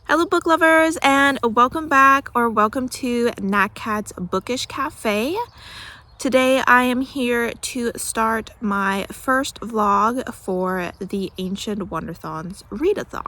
Hello book lovers, and welcome back or welcome to NatCat's Bookish Cafe. Today I am here to start my first vlog for the Ancient Wonderthon's Readathon.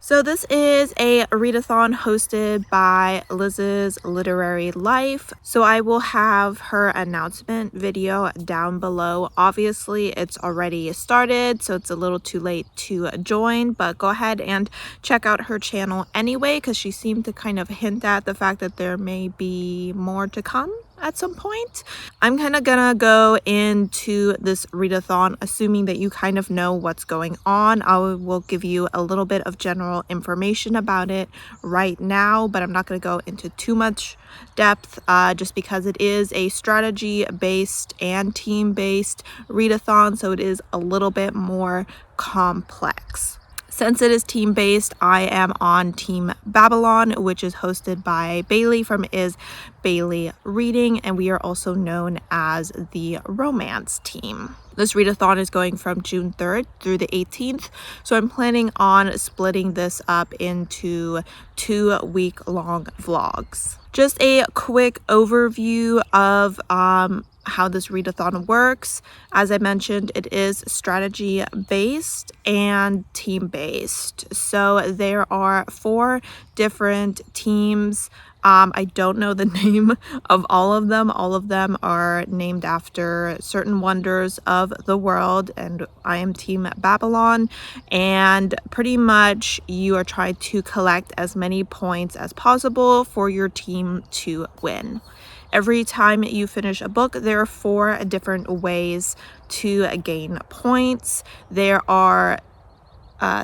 So this is a readathon hosted by Liz's Literary Life. So I will have her announcement video down below. Obviously it's already started, so it's a little too late to join, but go ahead and check out her channel anyway, because she seemed to kind of hint at the fact that there may be more to come at some point. I'm kind of gonna go into this readathon assuming that you kind of know what's going on. I will give you a little bit of general information about it right now, but I'm not going to go into too much depth just because it is a strategy based and team based readathon, so it is a little bit more complex. Since it is team-based, I am on Team Babylon, which is hosted by Bailey from Is Bailey Reading, and we are also known as the Romance Team. This readathon is going from June 3rd through the 18th, so I'm planning on splitting this up into 2-week-long vlogs. Just a quick overview of how this readathon works. As I mentioned, it is strategy based and team based. So there are 4 different teams. I don't know the name of all of them. All of them are named after certain wonders of the world, and I am Team Babylon, and pretty much you are trying to collect as many points as possible for your team to win. Every time you finish a book, there are 4 different ways to gain points. There are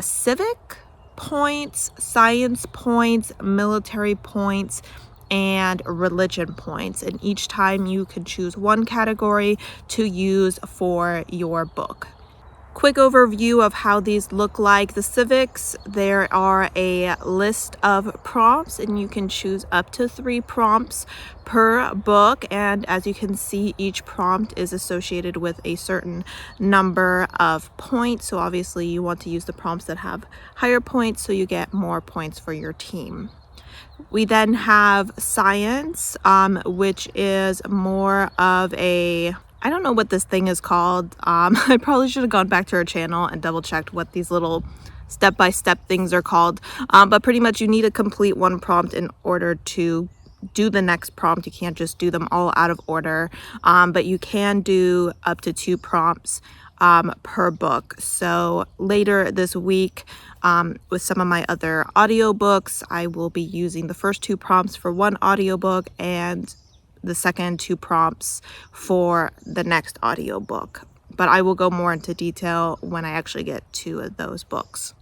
civic points, science points, military points, and religion points. And each time you can choose one category to use for your book. Quick overview of how these look like. The civics, there are a list of prompts and you can choose up to 3 prompts per book, and as you can see, each prompt is associated with a certain number of points. So obviously you want to use the prompts that have higher points so you get more points for your team. We then have science, which is more of a, I don't know what this thing is called. I probably should have gone back to her channel and double checked what these little step-by-step things are called. But pretty much you need to complete one prompt in order to do the next prompt. You can't just do them all out of order, but you can do up to 2 prompts per book. So later this week, with some of my other audiobooks, I will be using the first 2 prompts for one audiobook and the second 2 prompts for the next audiobook. But I will go more into detail when I actually get to those books.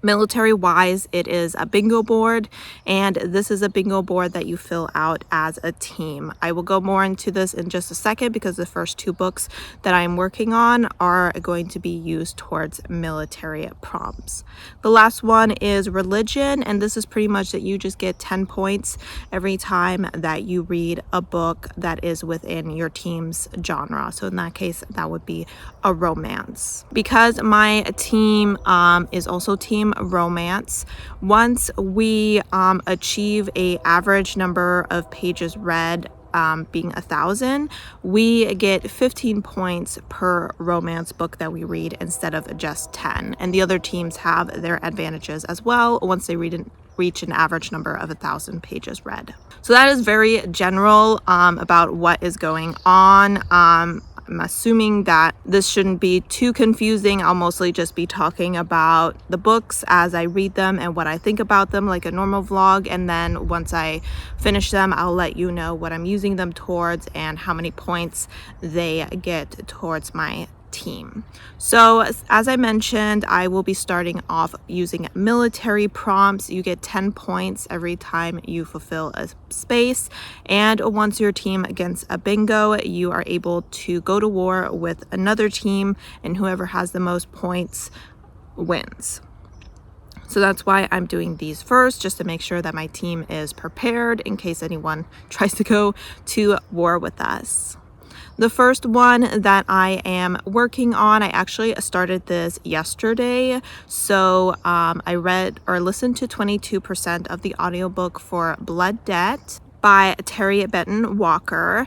Military wise, it is a bingo board, and this is a bingo board that you fill out as a team. I will go more into this in just a second because the first 2 books that I'm working on are going to be used towards military prompts. The last one is religion, and this is pretty much that you just get 10 points every time that you read a book that is within your team's genre. So in that case, that would be a romance. Because my team is also Team Romance, once we achieve a average number of pages read being 1,000, we get 15 points per romance book that we read instead of just 10. And the other teams have their advantages as well once they reach an average number of 1,000 pages read. So that is very general about what is going on. I'm assuming that this shouldn't be too confusing. I'll mostly just be talking about the books as I read them and what I think about them, like a normal vlog. And then once I finish them, I'll let you know what I'm using them towards and how many points they get towards my team. So as I mentioned, I will be starting off using military prompts. You get 10 points every time you fulfill a space, and once your team gets a bingo, you are able to go to war with another team, and whoever has the most points wins. So that's why I'm doing these first, just to make sure that my team is prepared in case anyone tries to go to war with us. The first one that I am working on, I actually started this yesterday. So I read or listened to 22% of the audiobook for Blood Debt by Terry Benton Walker.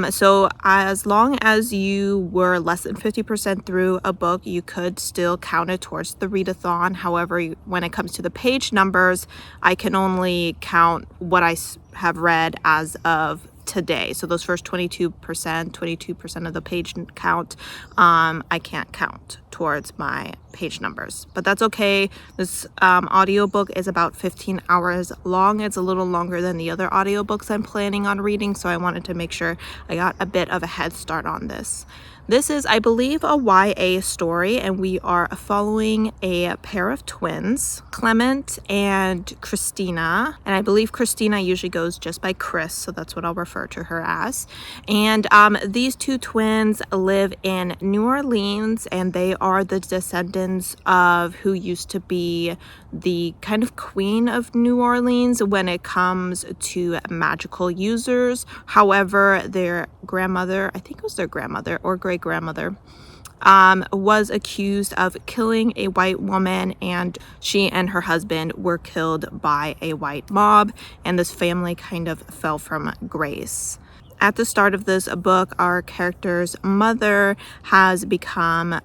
So as long as you were less than 50% through a book, you could still count it towards the readathon. However, when it comes to the page numbers, I can only count what I have read as of today. So those first 22% of the page count, I can't count towards my page numbers, but that's okay. This audiobook is about 15 hours long. It's a little longer than the other audiobooks I'm planning on reading, so I wanted to make sure I got a bit of a head start on this. This is, I believe, a YA story, and we are following a pair of twins, Clement and Christina. And I believe Christina usually goes just by Chris, so that's what I'll refer to her as. And these two twins live in New Orleans, and they are the descendants of who used to be the kind of queen of New Orleans when it comes to magical users. However, their grandmother, I think it was their grandmother or great grandmother, was accused of killing a white woman, and she and her husband were killed by a white mob, and this family kind of fell from grace. At the start of this book, our character's mother has become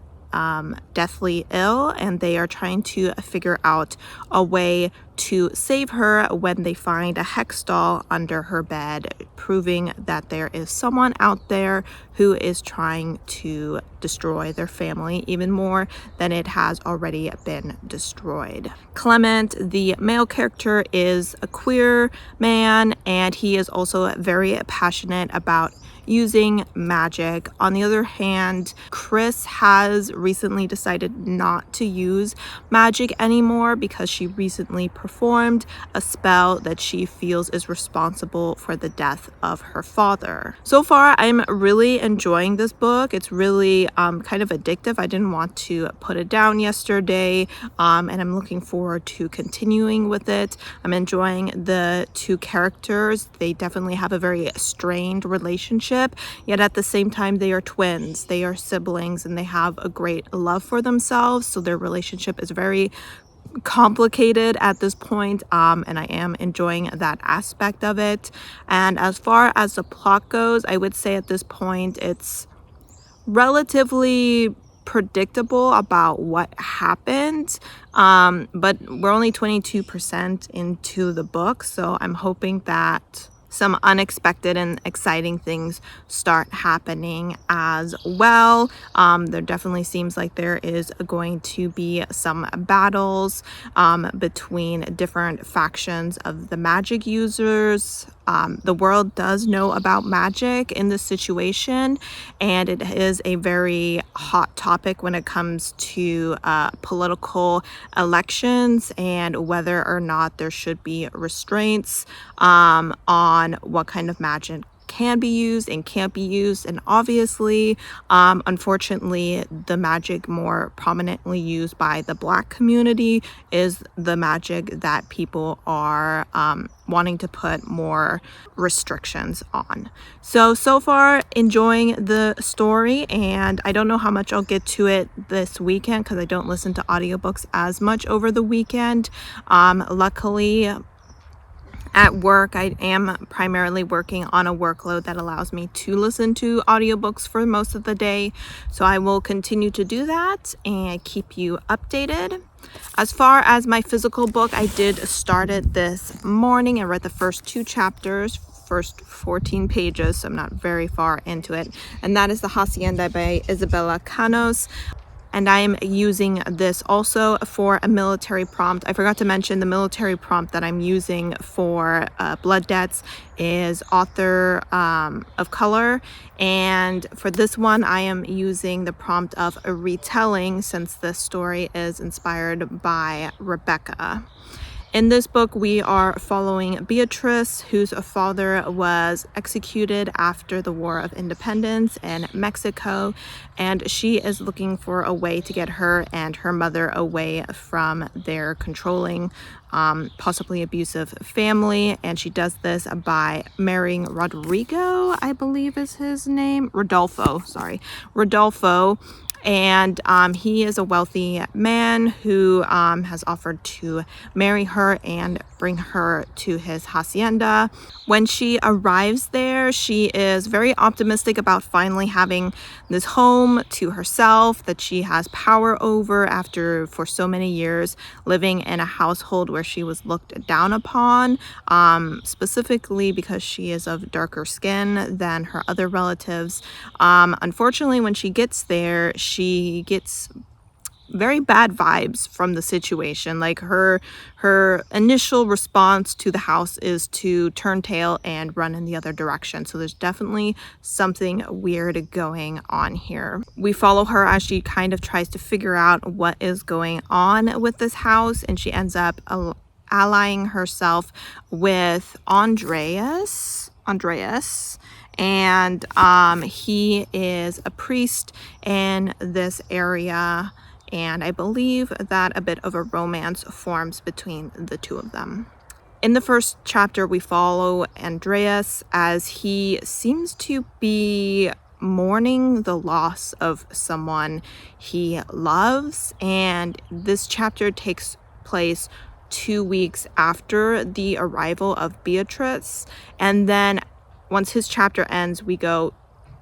deathly ill, and they are trying to figure out a way to save her when they find a hex doll under her bed, proving that there is someone out there who is trying to destroy their family even more than it has already been destroyed. Clement, the male character, is a queer man, and he is also very passionate about using magic. On the other hand, Chris has recently decided not to use magic anymore because she recently performed a spell that she feels is responsible for the death of her father. So far, I'm really enjoying this book. It's really kind of addictive. I didn't want to put it down yesterday, and I'm looking forward to continuing with it. I'm enjoying the two characters. They definitely have a very strained relationship, yet at the same time they are twins, they are siblings, and they have a great love for themselves, so their relationship is very complicated at this point, and I am enjoying that aspect of it. And as far as the plot goes, I would say at this point it's relatively predictable about what happened, but we're only 22% into the book, so I'm hoping that some unexpected and exciting things start happening as well. There definitely seems like there is going to be some battles between different factions of the magic users. The world does know about magic in this situation, and it is a very hot topic when it comes to political elections and whether or not there should be restraints on what kind of magic can be used and can't be used. And obviously, unfortunately, the magic more prominently used by the Black community is the magic that people are wanting to put more restrictions on. So far enjoying the story, and I don't know how much I'll get to it this weekend because I don't listen to audiobooks as much over the weekend. Luckily, at work, I am primarily working on a workload that allows me to listen to audiobooks for most of the day. So I will continue to do that and keep you updated. As far as my physical book, I did start it this morning. I read the first 2 chapters, first 14 pages, so I'm not very far into it. And that is The Hacienda by Isabella Canos. And I am using this also for a military prompt. I forgot to mention the military prompt that I'm using for Blood Debts is author of color. And for this one, I am using the prompt of a retelling since this story is inspired by Rebecca. In this book, we are following Beatrice, whose father was executed after the War of Independence in Mexico, and she is looking for a way to get her and her mother away from their controlling, possibly abusive family, and she does this by marrying Rodolfo, and he is a wealthy man who has offered to marry her and bring her to his hacienda. When she arrives there, she is very optimistic about finally having this home to herself that she has power over after for so many years living in a household where she was looked down upon, specifically because she is of darker skin than her other relatives. Unfortunately, when she gets there, she gets very bad vibes from the situation. Like her initial response to the house is to turn tail and run in the other direction. So there's definitely something weird going on here. We follow her as she kind of tries to figure out what is going on with this house, and she ends up allying herself with Andreas, and he is a priest in this area, and I believe that a bit of a romance forms between the two of them. In the first chapter, we follow Andreas as he seems to be mourning the loss of someone he loves, and this chapter takes place 2 weeks after the arrival of Beatrice, and then once his chapter ends, we go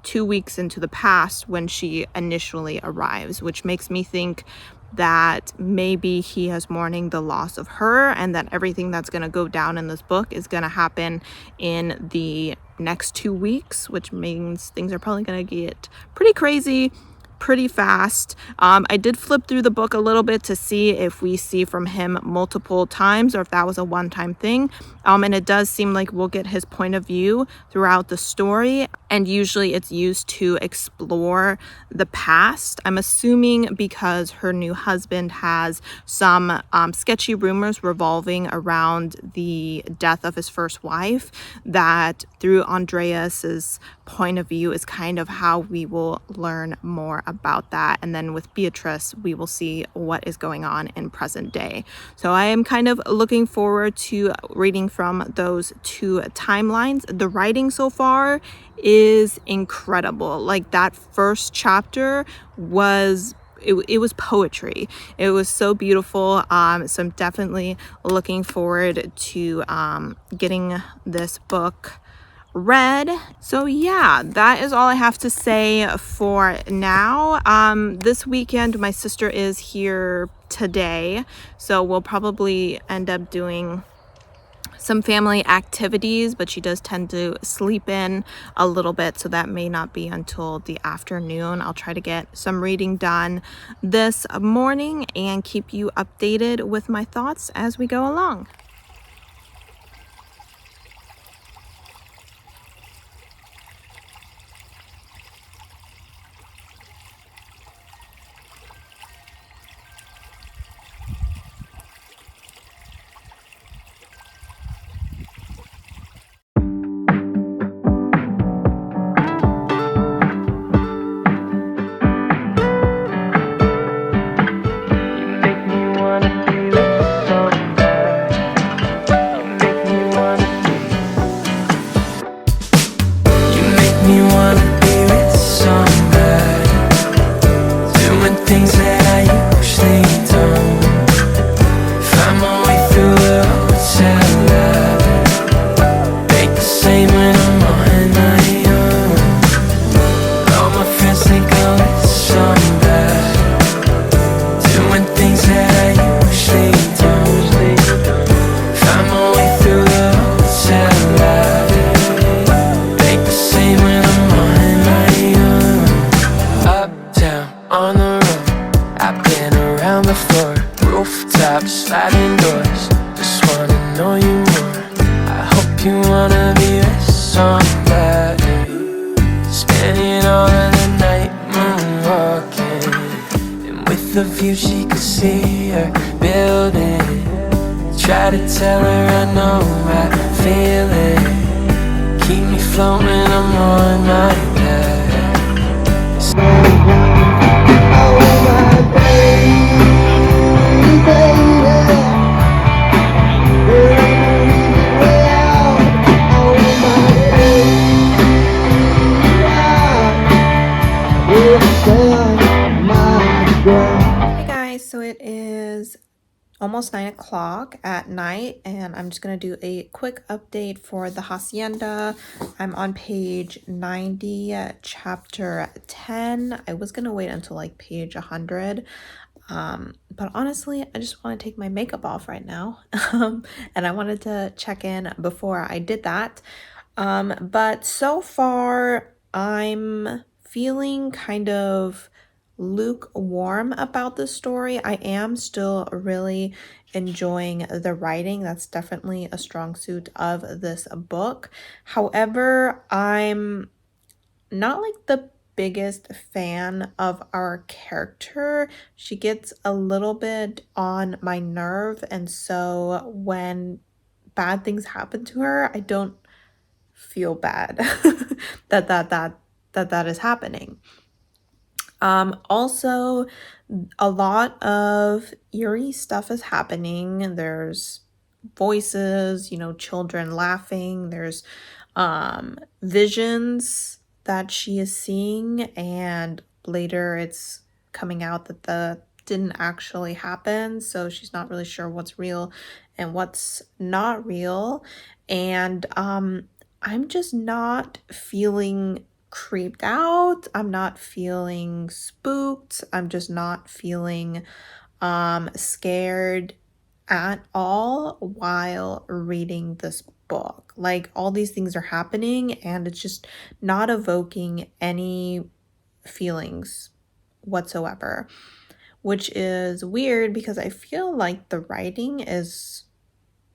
2 weeks into the past when she initially arrives, which makes me think that maybe he is mourning the loss of her, and that everything that's going to go down in this book is going to happen in the next 2 weeks, which means things are probably going to get pretty crazy pretty fast. I did flip through the book a little bit to see if we see from him multiple times or if that was a one-time thing. And it does seem like we'll get his point of view throughout the story, and usually it's used to explore the past. I'm assuming because her new husband has some sketchy rumors revolving around the death of his first wife, that through Andreas's point of view is kind of how we will learn more about that. And then with Beatrice, we will see what is going on in present day. So I am kind of looking forward to reading from those two timelines. The writing so far is incredible. Like that first chapter was it was poetry. It was so beautiful. So I'm definitely looking forward to getting this book read. So yeah, that is all I have to say for now. This weekend my sister is here today, so we'll probably end up doing some family activities, but she does tend to sleep in a little bit, so that may not be until the afternoon. I'll try to get some reading done this morning and keep you updated with my thoughts as we go along. sliding doors. Just wanna know you more. I hope you wanna be with somebody, spending all of the night moonwalking. And with the view she could see her building, Try to tell her I know I feel it. Keep me floating, I'm on my bed. Oh my baby, baby. There ain't no easy way out. Oh my baby. Hey guys, so it is almost 9 o'clock at night, and I'm just going to do a quick update for the Hacienda. I'm on page 90, chapter 10. I was going to wait until like page 100, but honestly, I just want to take my makeup off right now, and I wanted to check in before I did that. But so far, I'm feeling kind of lukewarm about the story. I am still really enjoying the writing. That's definitely a strong suit of this book. However, I'm not like the biggest fan of our character. She gets a little bit on my nerve, and so when bad things happen to her, I don't feel bad that is happening. Also, a lot of eerie stuff is happening. There's voices, children laughing. There's visions that she is seeing, and later it's coming out that the didn't actually happen, so she's not really sure what's real and what's not real. And I'm just not feeling creeped out. I'm not feeling spooked. I'm just not feeling scared at all while reading this book. Like, all these things are happening and it's just not evoking any feelings whatsoever, which is weird because I feel like the writing is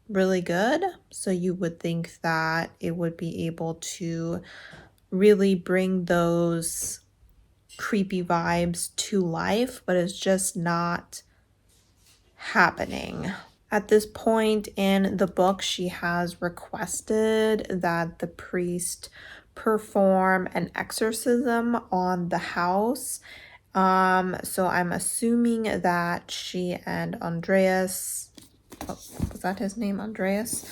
really good. So you would think that it would be able to really bring those creepy vibes to life, but it's just not happening. At this point in the book, she has requested that the priest perform an exorcism on the house. So I'm assuming that she and Andreas, was that his name, Andreas?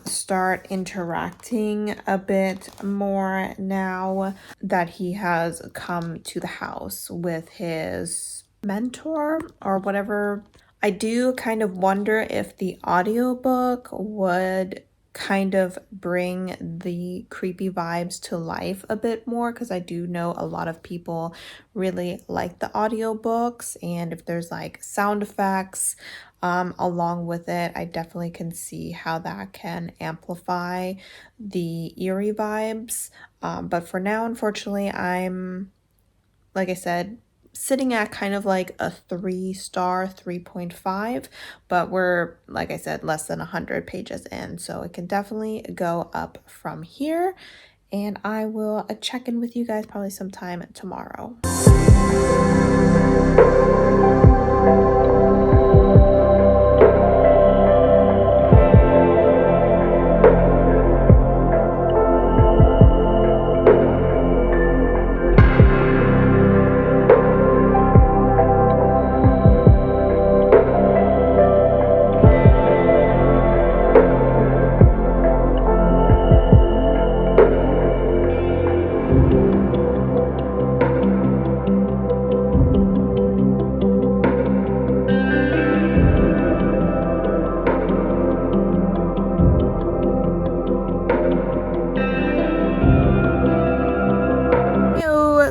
Start interacting a bit more now that he has come to the house with his mentor or whatever. I do kind of wonder if the audiobook would kind of bring the creepy vibes to life a bit more, because I do know a lot of people really like the audiobooks, and if there's like sound effects along with it, I definitely can see how that can amplify the eerie vibes. But for now, unfortunately, I'm, like I said, sitting at kind of like a 3-star, 3.5, but we're, like I said, less than 100 pages in, so it can definitely go up from here. And I will check in with you guys probably sometime tomorrow.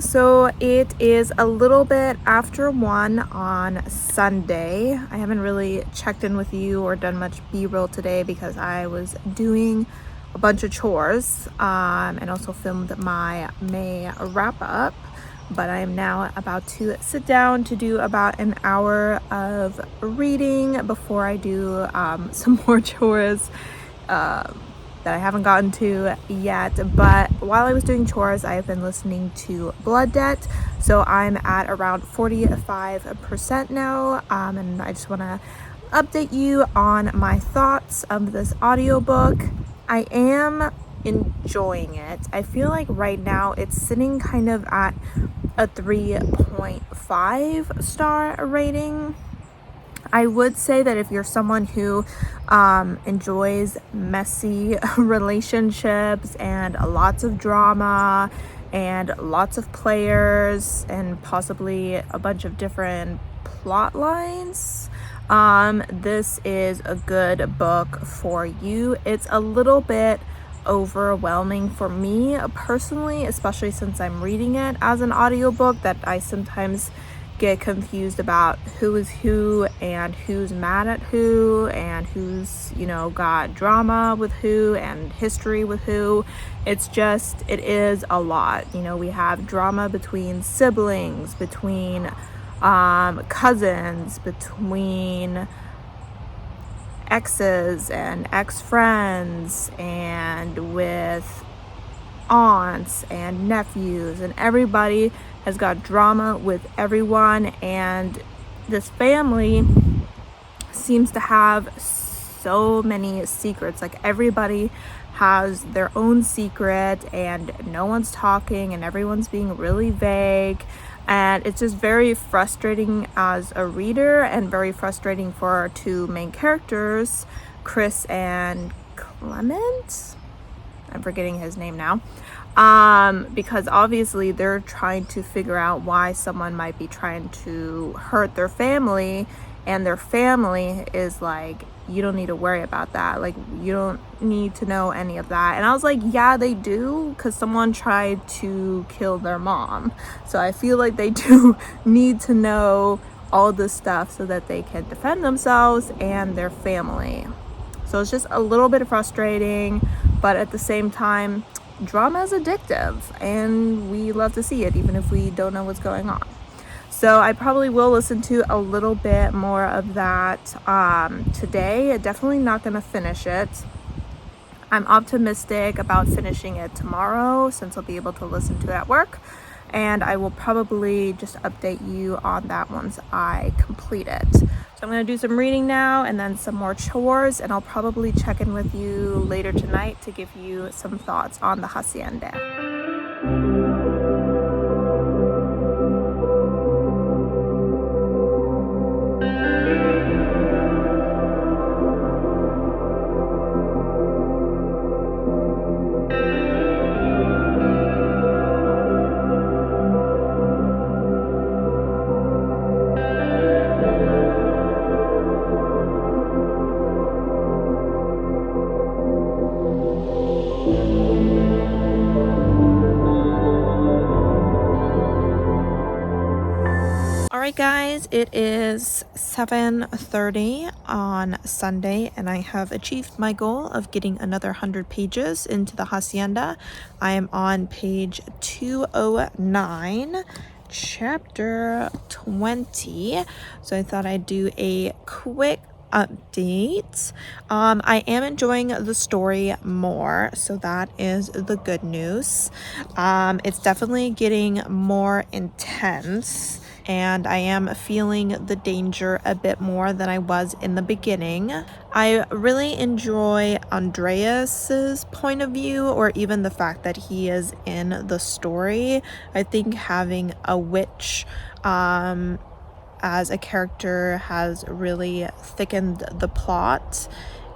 So it is a little bit after 1 on Sunday. I haven't really checked in with you or done much b-roll today because I was doing a bunch of chores and also filmed my May wrap up. But I am now about to sit down to do about an hour of reading before I do some more chores that I haven't gotten to yet. But while I was doing chores, I have been listening to Blood Debt, so I'm at around 45% now, and I just want to update you on my thoughts of this audiobook. I am enjoying it. I feel like right now it's sitting kind of at a 3.5 star rating. I would say that if you're someone who enjoys messy relationships and lots of drama and lots of players and possibly a bunch of different plot lines, this is a good book for you. It's a little bit overwhelming for me personally, especially since I'm reading it as an audiobook, that I sometimes get confused about who is who and who's mad at who and who's, got drama with who and history with who. It is a lot. We have drama between siblings, between cousins, between exes and ex-friends, and with aunts and nephews, and everybody has got drama with everyone. And this family seems to have so many secrets. Like, everybody has their own secret and no one's talking and everyone's being really vague, and it's just very frustrating as a reader and very frustrating for our two main characters, Chris and Clement. I'm forgetting his name now. Because obviously they're trying to figure out why someone might be trying to hurt their family, and their family is like, you don't need to worry about that. Like, you don't need to know any of that. And I was like, yeah, they do, because someone tried to kill their mom. So I feel like they do need to know all this stuff so that they can defend themselves and their family. So it's just a little bit frustrating, but at the same time, drama is addictive and we love to see it even if we don't know what's going on. So I probably will listen to a little bit more of that today. Definitely not going to finish it. I'm optimistic about finishing it tomorrow since I'll be able to listen to it at work. And I will probably just update you on that once I complete it. So I'm going to do some reading now and then some more chores, and I'll probably check in with you later tonight to give you some thoughts on the Hacienda. Alright guys, it is 7:30 on Sunday and I have achieved my goal of getting another 100 pages into the Hacienda. I am on page 209, chapter 20. So I thought I'd do a quick update. I am enjoying the story more, so that is the good news. It's definitely getting more intense, and I am feeling the danger a bit more than I was in the beginning. I really enjoy Andreas's point of view, or even the fact that he is in the story. I think having a witch as a character has really thickened the plot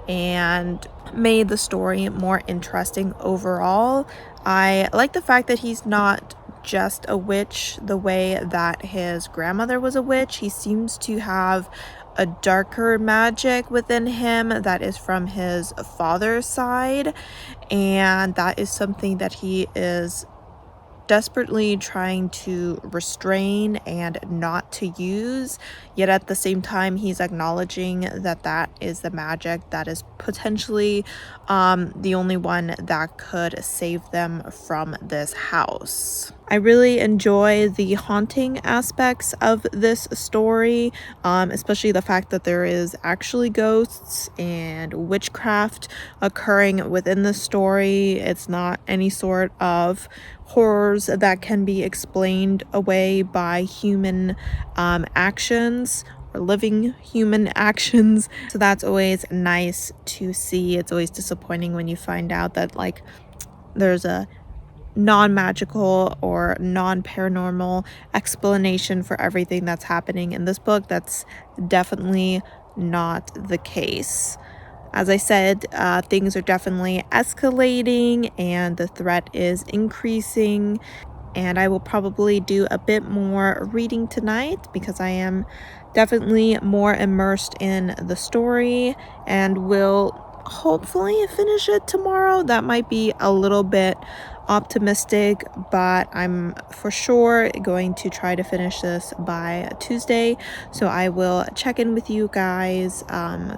and made the story more interesting overall. I like the fact that he's not just a witch the way that his grandmother was a witch. He seems to have a darker magic within him that is from his father's side, and that is something that he is desperately trying to restrain and not to use, yet at the same time he's acknowledging that that is the magic that is potentially the only one that could save them from this house. I really enjoy the haunting aspects of this story, especially the fact that there is actually ghosts and witchcraft occurring within the story. It's not any sort of horrors that can be explained away by human actions or living human actions. So that's always nice to see. It's always disappointing when you find out that like there's a non-magical or non-paranormal explanation for everything that's happening in this book. That's definitely not the case. As I said, things are definitely escalating and the threat is increasing, and I will probably do a bit more reading tonight because I am definitely more immersed in the story and will hopefully finish it tomorrow. That might be a little bit optimistic, but I'm for sure going to try to finish this by Tuesday. So I will check in with you guys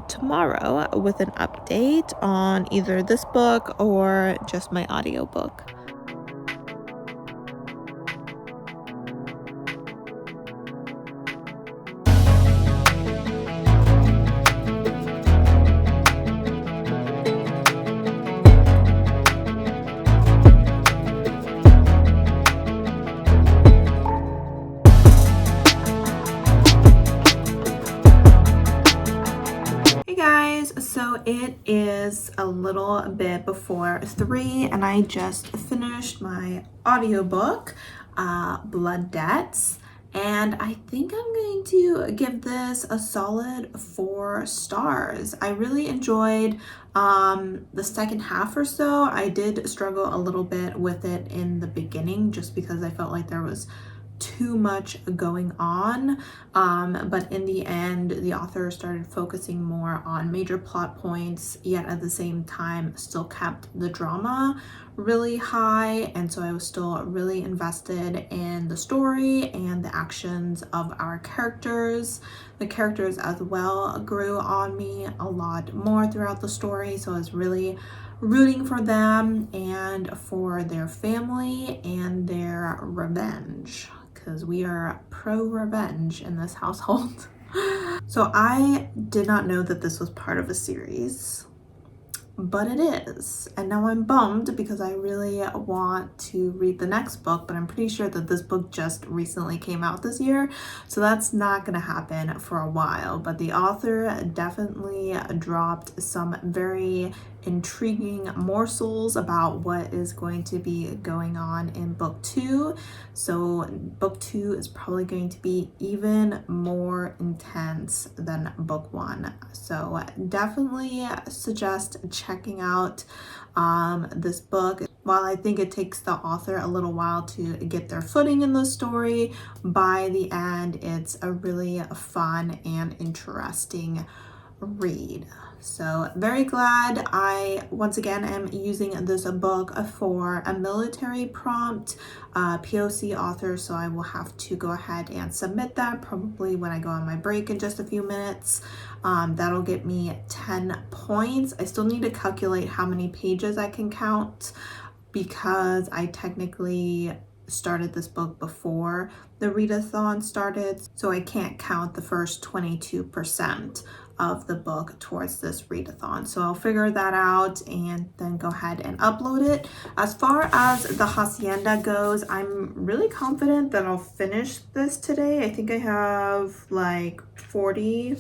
tomorrow with an update on either this book or just my audiobook. So it is a little bit before 3 and I just finished my audiobook, Blood Debts, and I think I'm going to give this a solid 4 stars. I really enjoyed the second half or so. I did struggle a little bit with it in the beginning just because I felt like there was too much going on, but in the end the author started focusing more on major plot points, yet at the same time still kept the drama really high, and so I was still really invested in the story and the actions of our characters. The characters as well grew on me a lot more throughout the story, so I was really rooting for them and for their family and their revenge, because we are pro revenge in this household. So I did not know that this was part of a series, but it is, and now I'm bummed because I really want to read the next book, but I'm pretty sure that this book just recently came out this year, so that's not gonna happen for a while. But the author definitely dropped some very intriguing morsels about what is going to be going on in book 2. So book 2 is probably going to be even more intense than book 1. So definitely suggest checking out this book. While I think it takes the author a little while to get their footing in the story, by the end it's a really fun and interesting read. So very glad I once again am using this book for a military prompt, POC author, so I will have to go ahead and submit that probably when I go on my break in just a few minutes. That'll get me 10 points. I still need to calculate how many pages I can count because I technically started this book before the readathon started, so I can't count the first 22% of the book towards this readathon. So I'll figure that out and then go ahead and upload it. As far as the hacienda goes, I'm really confident that I'll finish this today. I think I have like 40,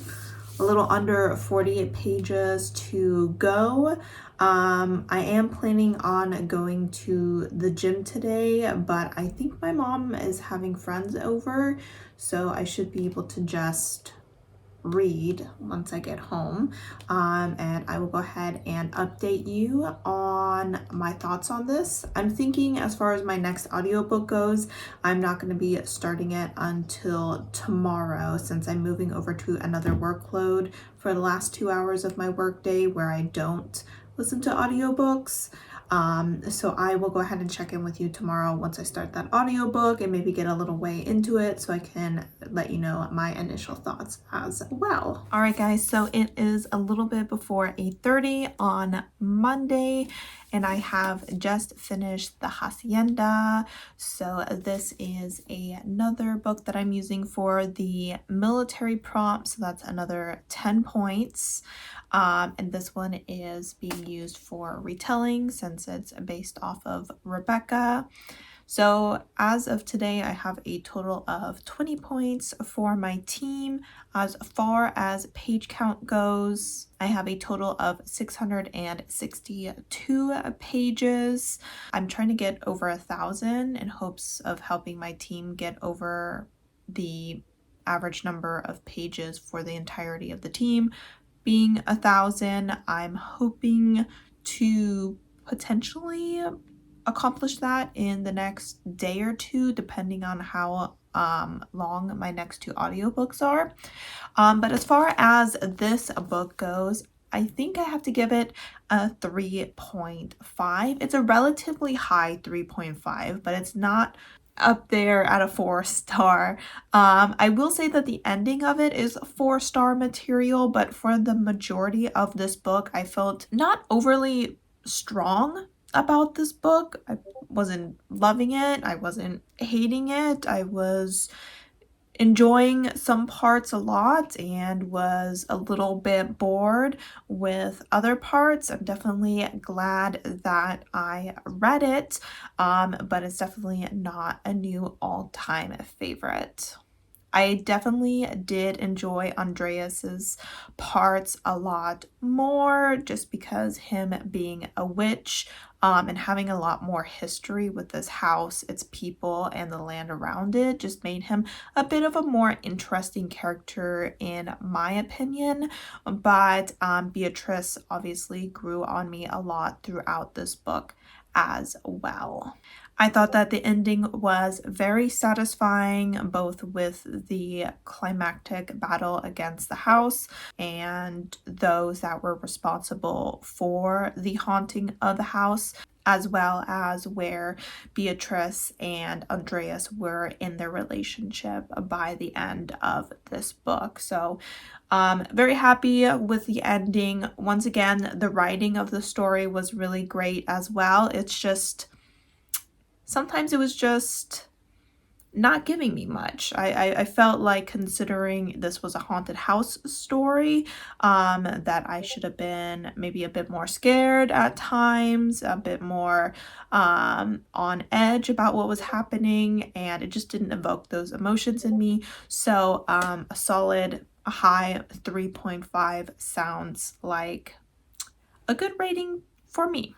a little under 48 pages to go. I am planning on going to the gym today, but I think my mom is having friends over, so I should be able to just read once I get home, and I will go ahead and update you on my thoughts on this. I'm thinking as far as my next audiobook goes, I'm not going to be starting it until tomorrow since I'm moving over to another workload for the last 2 hours of my workday where I don't listen to audiobooks. So I will go ahead and check in with you tomorrow once I start that audiobook and maybe get a little way into it so I can let you know my initial thoughts as well. All right, guys, so it is a little bit before 8:30 on Monday, and I have just finished the Hacienda. So this is another book that I'm using for the military prompt, so that's another 10 points. And this one is being used for retelling since it's based off of Rebecca. So as of today, I have a total of 20 points for my team. As far as page count goes, I have a total of 662 pages. I'm trying to get over 1,000 in hopes of helping my team get over the average number of pages for the entirety of the team being 1,000. I'm hoping to potentially accomplish that in the next day or two, depending on how long my next two audiobooks are. But as far as this book goes, I think I have to give it a 3.5. It's a relatively high 3.5, but it's not up there at a 4-star. I will say that the ending of it is 4-star material, but for the majority of this book, I felt not overly strong about this book. I wasn't loving it. I wasn't hating it. I was enjoying some parts a lot and was a little bit bored with other parts. I'm definitely glad that I read it, but it's definitely not a new all-time favorite. I definitely did enjoy Andreas's parts a lot more, just because him being a witch and having a lot more history with this house, its people, and the land around it just made him a bit of a more interesting character in my opinion. But Beatrice obviously grew on me a lot throughout this book as well. I thought that the ending was very satisfying, both with the climactic battle against the house and those that were responsible for the haunting of the house, as well as where Beatrice and Andreas were in their relationship by the end of this book. So very happy with the ending. Once again, the writing of the story was really great as well. It's just sometimes it was just not giving me much. I felt like, considering this was a haunted house story, that I should have been maybe a bit more scared at times, a bit more on edge about what was happening, and it just didn't evoke those emotions in me. So a solid high 3.5 sounds like a good rating for me.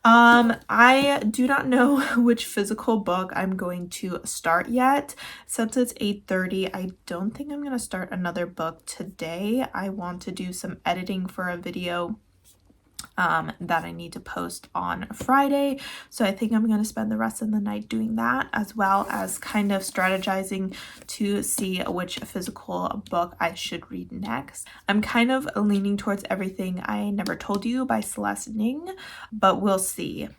I do not know which physical book I'm going to start yet. Since it's 8:30, I don't think I'm going to start another book today. I want to do some editing for a video that I need to post on Friday. So I think I'm going to spend the rest of the night doing that, as well as kind of strategizing to see which physical book I should read next. I'm kind of leaning towards Everything I Never Told You by Celeste Ning, but we'll see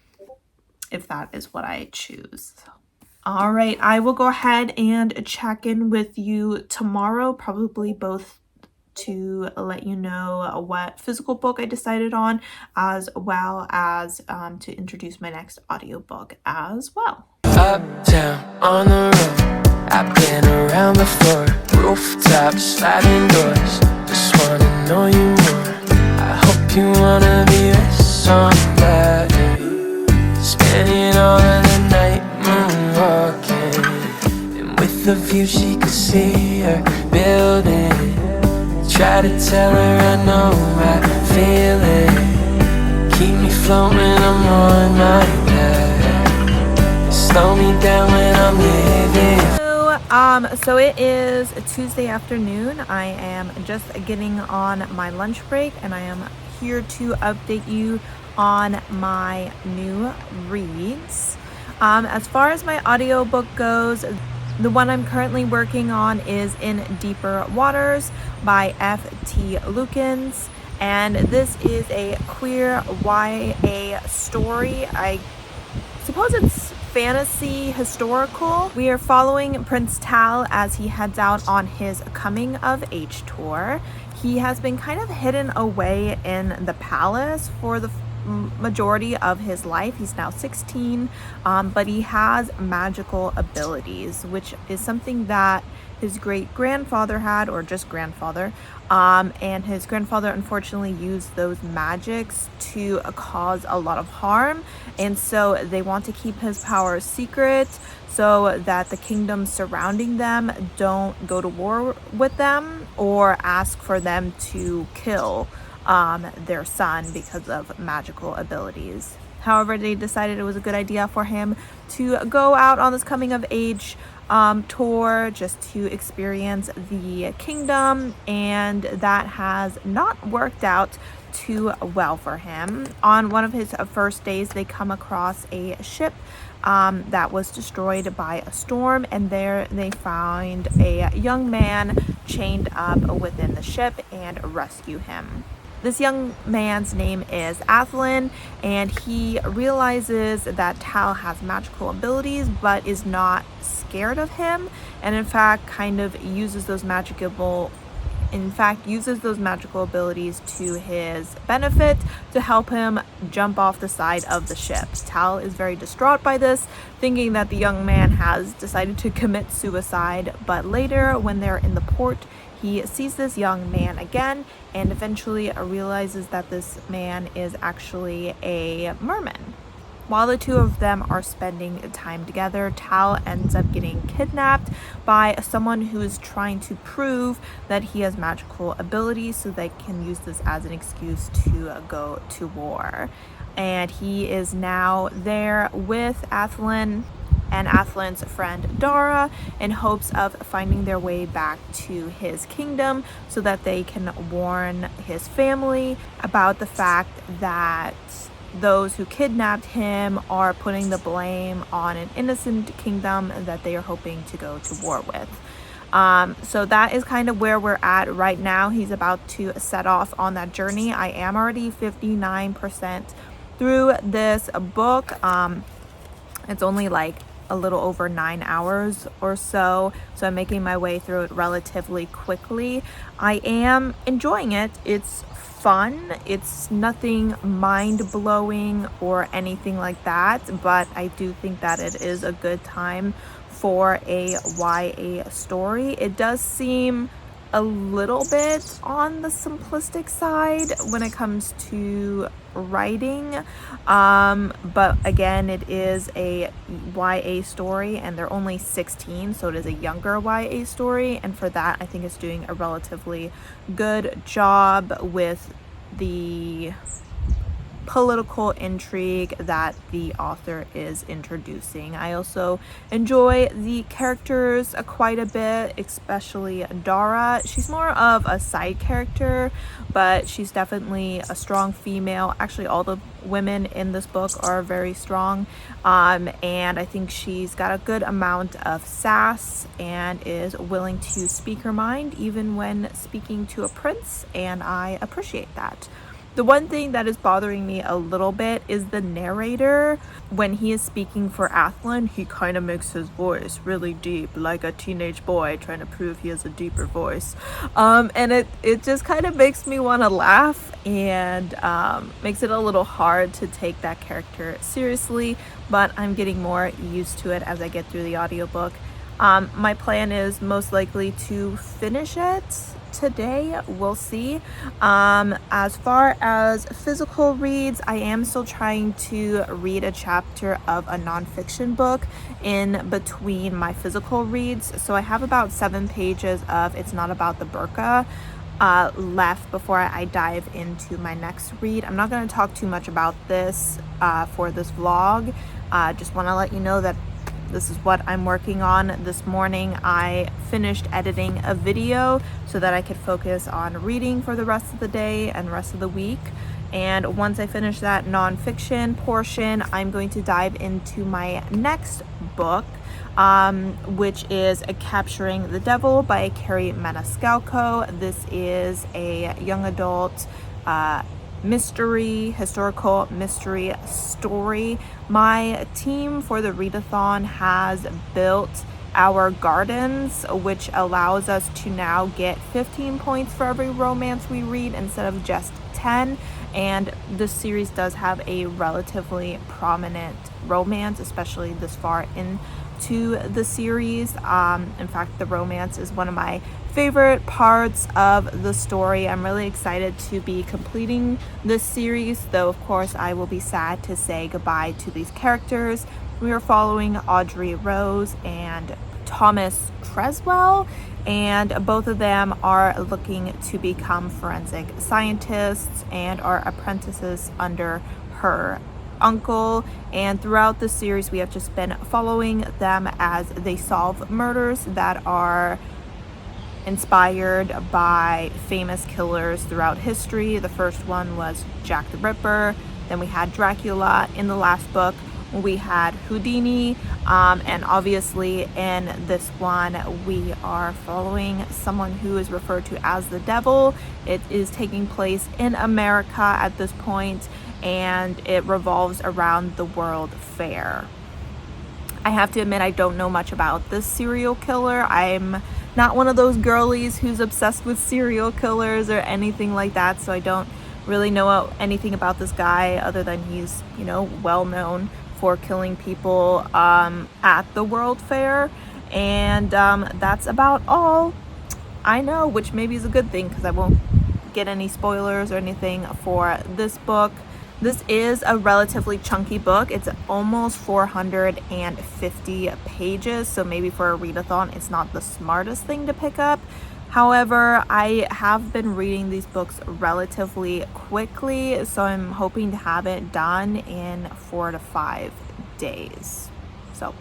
if that is what I choose. All right, I will go ahead and check in with you tomorrow, probably both to let you know what physical book I decided on, as well as to introduce my next audiobook as well. Uptown on the road, I've been around before. Rooftops, sliding doors, just wanna know you more. I hope you wanna be with somebody, spending all of the night moonwalking, and with the view she could see her building. Try to tell her I know I feel it. Keep me floating, I'm on my back. Slow me down when I'm living. So it is a Tuesday afternoon. I am just getting on my lunch break, and I am here to update you on my new reads. As far as my audiobook goes, the one I'm currently working on is In Deeper Waters by F.T. Lukens, and this is a queer YA story. I suppose it's fantasy historical. We are following Prince Tal as he heads out on his coming of age tour. He has been kind of hidden away in the palace for the majority of his life. He's now 16, but he has magical abilities, which is something that his great-grandfather had, or just grandfather, and his grandfather unfortunately used those magics to cause a lot of harm, and so they want to keep his powers secret so that the kingdoms surrounding them don't go to war with them or ask for them to kill their son because of magical abilities. However, they decided it was a good idea for him to go out on this coming of age tour just to experience the kingdom, and that has not worked out too well for him. On one of his first days, they come across a ship that was destroyed by a storm, and there they find a young man chained up within the ship and rescue him. This young man's name is Athlin, and he realizes that Tal has magical abilities but is not scared of him, and in fact uses those magical abilities to his benefit to help him jump off the side of the ship. Tal is very distraught by this, thinking that the young man has decided to commit suicide, but later when they're in the port, he sees this young man again and eventually realizes that this man is actually a merman. While the two of them are spending time together, Tal ends up getting kidnapped by someone who is trying to prove that he has magical abilities so they can use this as an excuse to go to war. And he is now there with Athlin and Athlin's friend Dara in hopes of finding their way back to his kingdom so that they can warn his family about the fact that those who kidnapped him are putting the blame on an innocent kingdom that they are hoping to go to war with. So that is kind of where we're at right now. He's about to set off on that journey. I am already 59% through this book. It's only like a little over 9 hours or so I'm making my way through it relatively quickly. I am enjoying it. It's fun. It's nothing mind-blowing or anything like that, but I do think that it is a good time for a YA story. It does seem a little bit on the simplistic side when it comes to writing, but again, it is a YA story and they're only 16, so it is a younger YA story, and for that I think it's doing a relatively good job with the political intrigue that the author is introducing. I also enjoy the characters quite a bit, especially Dara. She's more of a side character, but she's definitely a strong female. Actually, all the women in this book are very strong, and I think she's got a good amount of sass and is willing to speak her mind even when speaking to a prince, and I appreciate that. The one thing that is bothering me a little bit is the narrator. When he is speaking for Athlin, he kind of makes his voice really deep, like a teenage boy trying to prove he has a deeper voice. And it just kind of makes me want to laugh and makes it a little hard to take that character seriously, but I'm getting more used to it as I get through the audiobook. My plan is most likely to finish it today. We'll see. As far as physical reads, I am still trying to read a chapter of a nonfiction book in between my physical reads. So I have about 7 pages of It's Not About the Burqa left before I dive into my next read. I'm not going to talk too much about this for this vlog. Just want to let you know that this is what I'm working on. This morning I finished editing a video so that I could focus on reading for the rest of the day and rest of the week. And once I finish that nonfiction portion, I'm going to dive into my next book, which is Capturing the Devil by Carrie Maniscalco. This is a young adult historical mystery story. My team for the readathon has built our gardens, which allows us to now get 15 points for every romance we read instead of just 10, and this series does have a relatively prominent romance, especially this far into the series. In fact, the romance is one of my favorite parts of the story. I'm really excited to be completing this series, though of course I will be sad to say goodbye to these characters. We are following Audrey Rose and Thomas Creswell, and both of them are looking to become forensic scientists and are apprentices under her uncle. And throughout the series we have just been following them as they solve murders that are inspired by famous killers throughout history. The first one was Jack the Ripper, then we had Dracula. In the last book we had Houdini, and obviously in this one we are following someone who is referred to as the devil. It is taking place in America at this point, and it revolves around the World Fair. I have to admit I don't know much about this serial killer. I'm not one of those girlies who's obsessed with serial killers or anything like that, so I don't really know anything about this guy other than he's, well known for killing people at the World Fair, and that's about all I know, which maybe is a good thing because I won't get any spoilers or anything for this book. This is a relatively chunky book. It's almost 450 pages, so maybe for a readathon it's not the smartest thing to pick up. However, I have been reading these books relatively quickly, so I'm hoping to have it done in 4 to 5 days. So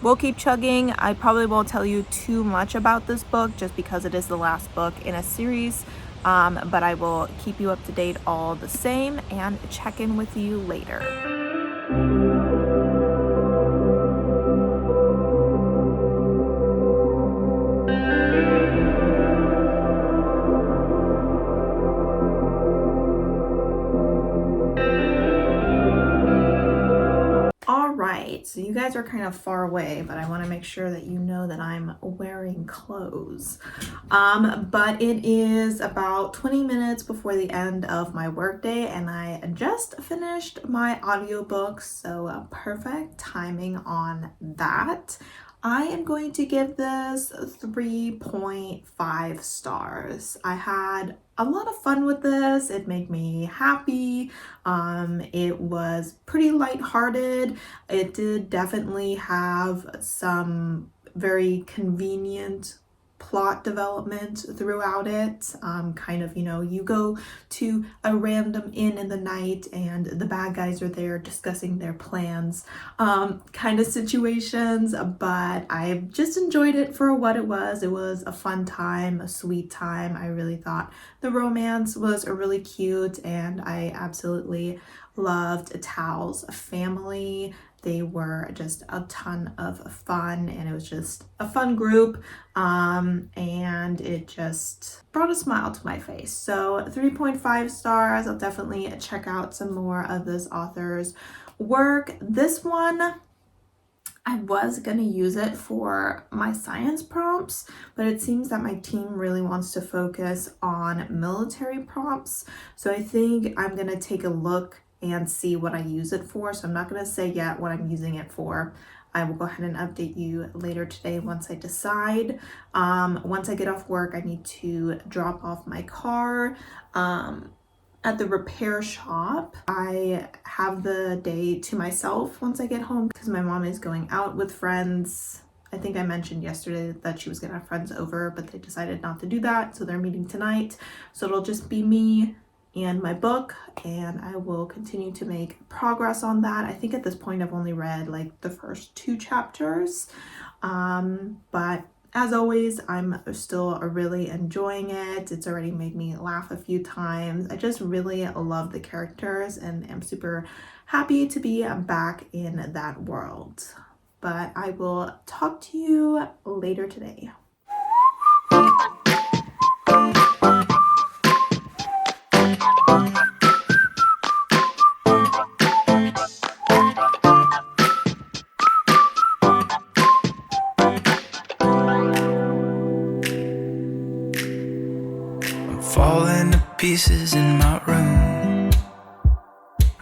we'll keep chugging. I probably won't tell you too much about this book just because it is the last book in a series, but I will keep you up to date all the same and check in with you later. Alright, so you guys are kind of far away, but I want to make sure that you know that I'm wearing clothes. But it is about 20 minutes before the end of my workday, and I just finished my audiobooks, so perfect timing on that. I am going to give this 3.5 stars. I had a lot of fun with this. It made me happy. It was pretty lighthearted. It did definitely have some very convenient plot development throughout it. You go to a random inn in the night and the bad guys are there discussing their plans, kind of situations, but I just enjoyed it for what it was. It was a fun time, a sweet time. I really thought the romance was really cute, and I absolutely loved Tao's family. They were just a ton of fun, and it was just a fun group, and it just brought a smile to my face. So 3.5 stars. I'll definitely check out some more of this author's work. This one, I was going to use it for my science prompts, but it seems that my team really wants to focus on military prompts. So I think I'm going to take a look and see what I use it for. So I'm not going to say yet what I'm using it for. I will go ahead and update you later today once I decide. Once I get off work, I need to drop off my car at the repair shop. I have the day to myself once I get home because my mom is going out with friends. I think I mentioned yesterday that she was gonna have friends over, but they decided not to do that, so they're meeting tonight. So it'll just be me and my book, and I will continue to make progress on that. I think at this point I've only read like the first 2 chapters, but as always, I'm still really enjoying it. It's already made me laugh a few times. I just really love the characters and am super happy to be back in that world. But I will talk to you later today. Falling to pieces in my room.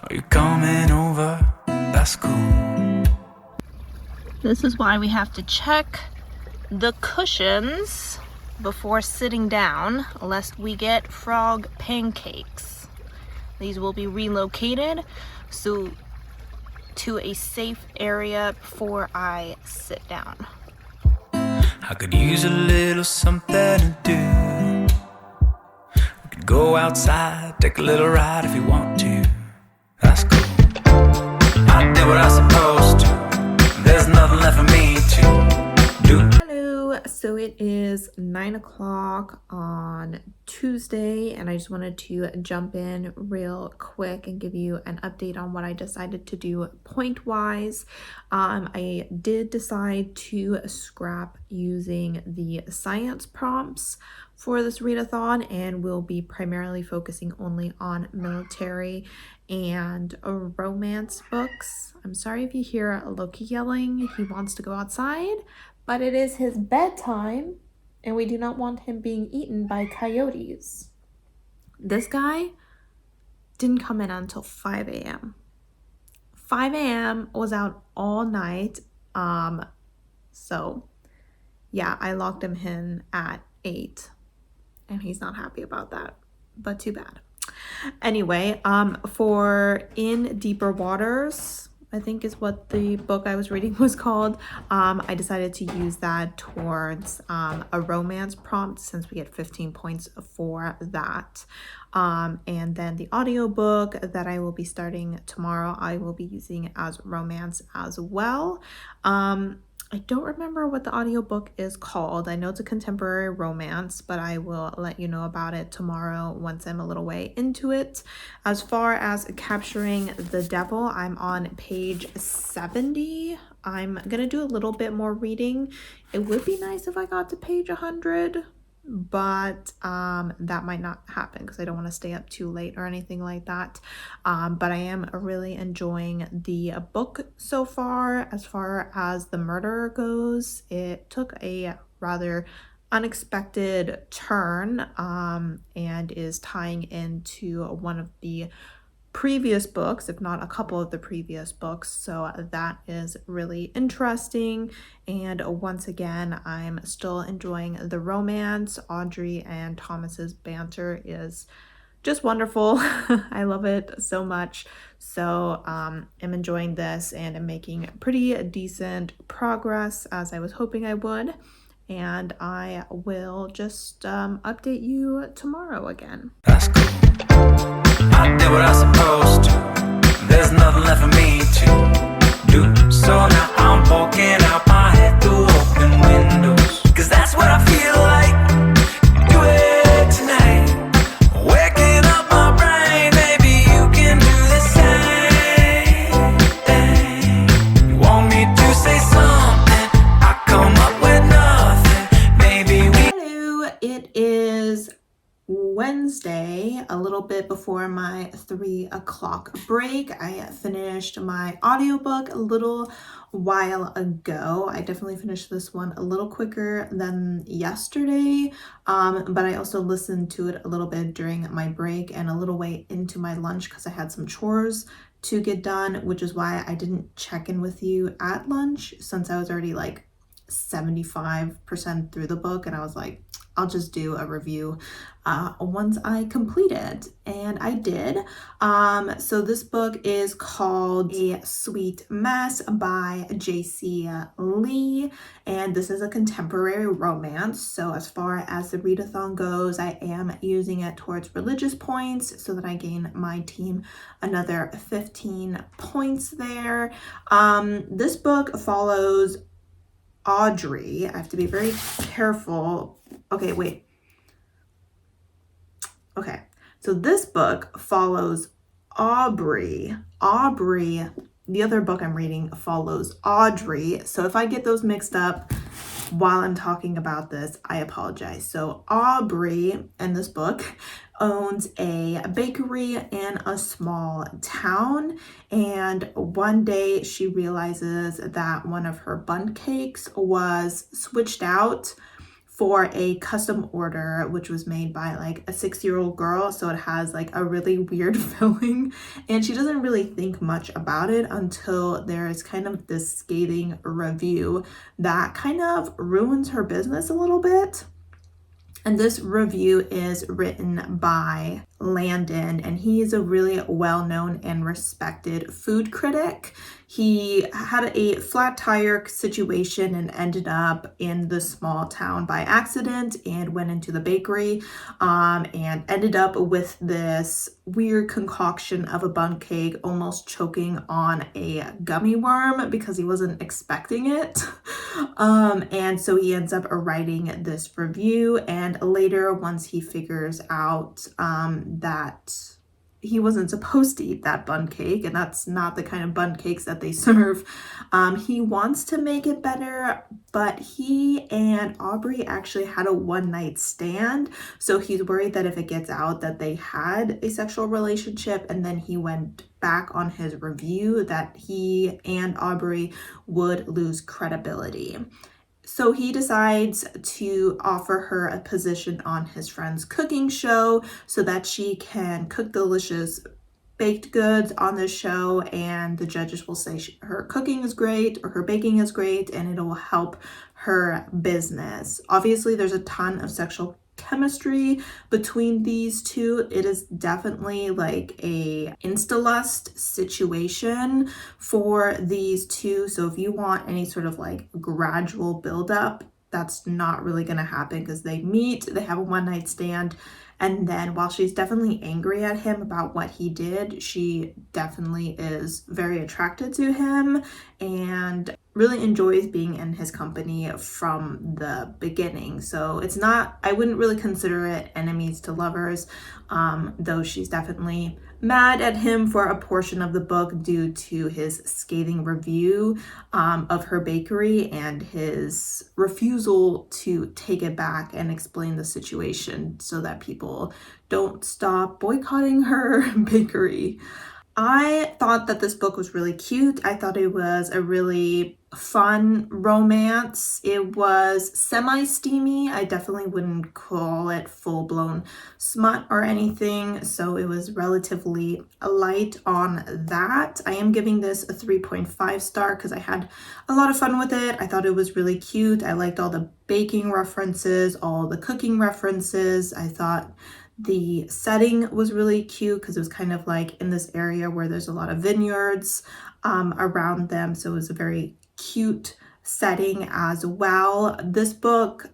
Are you coming over? That's cool. This is why we have to check the cushions before sitting down, lest we get frog pancakes. These will be relocated to a safe area before I sit down. I could use a little something to do. We could go outside, take a little ride if you want to. That's cool. I did what I was supposed to. There's nothing left for me to do. Hello, so it is 9 o'clock on Tuesday, and I just wanted to jump in real quick and give you an update on what I decided to do point-wise. I did decide to scrap using the science prompts for this readathon, and we'll be primarily focusing only on military and romance books. I'm sorry if you hear Loki yelling. He wants to go outside, but it is his bedtime, and we do not want him being eaten by coyotes. This guy didn't come in until 5 a.m. 5 a.m. was out all night. So yeah, I locked him in at 8, and he's not happy about that, but too bad. Anyway, for In Deeper Waters, I think is what the book I was reading was called. I decided to use that towards a romance prompt, since we get 15 points for that. And then the audiobook that I will be starting tomorrow, I will be using as romance as well. I don't remember what the audiobook is called. I know it's a contemporary romance, but I will let you know about it tomorrow once I'm a little way into it. As far as Capturing the Devil, I'm on page 70. I'm gonna do a little bit more reading. It would be nice if I got to page 100, but that might not happen because I don't want to stay up too late or anything like that. But I am really enjoying the book so far. As far as the murder goes, it took a rather unexpected turn and is tying into one of the previous books, if not a couple of the previous books, so that is really interesting. And once again, I'm still enjoying the romance. Audrey and Thomas's banter is just wonderful. I love it so much. So I'm enjoying this, and I'm making pretty decent progress, as I was hoping I would. And I will just update you tomorrow again. That's cool. I did what I was supposed to. There's nothing left for me to do. So now I'm poking out my head through open windows, 'cause that's what I feel like. Do it tonight. Waking up my brain, maybe you can do the same thing. You want me to say something, I come up with nothing. Maybe we. Hello, it is Wednesday, a little bit before my 3 o'clock break. I finished my audiobook a little while ago. I definitely finished this one a little quicker than yesterday, but I also listened to it a little bit during my break and a little way into my lunch because I had some chores to get done, which is why I didn't check in with you at lunch, since I was already like 75% through the book, and I was like, I'll just do a review once I complete it, and I did. So this book is called A Sweet Mess by J.C. Lee, and this is a contemporary romance. So as far as the readathon goes, I am using it towards religious points so that I gain my team another 15 points there. This book follows Audrey. I have to be very careful. Okay, wait. Okay, so this book follows Aubrey. The other book I'm reading follows Audrey. So if I get those mixed up while I'm talking about this, I apologize. So Aubrey in this book owns a bakery in a small town, and one day she realizes that one of her bun cakes was switched out for a custom order, which was made by like a 6-year-old girl. So it has like a really weird filling, and she doesn't really think much about it until there is kind of this scathing review that kind of ruins her business a little bit. And this review is written by Landon, and he is a really well-known and respected food critic. He had a flat tire situation and ended up in the small town by accident and went into the bakery and ended up with this weird concoction of a bun cake, almost choking on a gummy worm because he wasn't expecting it. And so he ends up writing this review, and later once he figures out that he wasn't supposed to eat that bun cake, and that's not the kind of bun cakes that they serve. He wants to make it better, but he and Aubrey actually had a one-night stand, so he's worried that if it gets out that they had a sexual relationship, and then he went back on his review, that he and Aubrey would lose credibility. So he decides to offer her a position on his friend's cooking show so that she can cook delicious baked goods on the show, and the judges will say her cooking is great or her baking is great, and it will help her business. Obviously, there's a ton of sexual chemistry between these two. It is definitely like a insta-lust situation for these two. So if you want any sort of like gradual buildup, that's not really going to happen, because they meet, they have a one-night stand, and then while she's definitely angry at him about what he did, she definitely is very attracted to him and really enjoys being in his company from the beginning. So it's not, I wouldn't really consider it enemies to lovers, though she's definitely mad at him for a portion of the book due to his scathing review of her bakery and his refusal to take it back and explain the situation so that people don't stop boycotting her bakery. I thought that this book was really cute. I thought it was a really fun romance. It was semi-steamy. I definitely wouldn't call it full-blown smut or anything, so it was relatively light on that. I am giving this a 3.5 star because I had a lot of fun with it. I thought it was really cute. I liked all the baking references, all the cooking references. I thought the setting was really cute because it was kind of like in this area where there's a lot of vineyards around them. So it was a very cute setting as well. This book,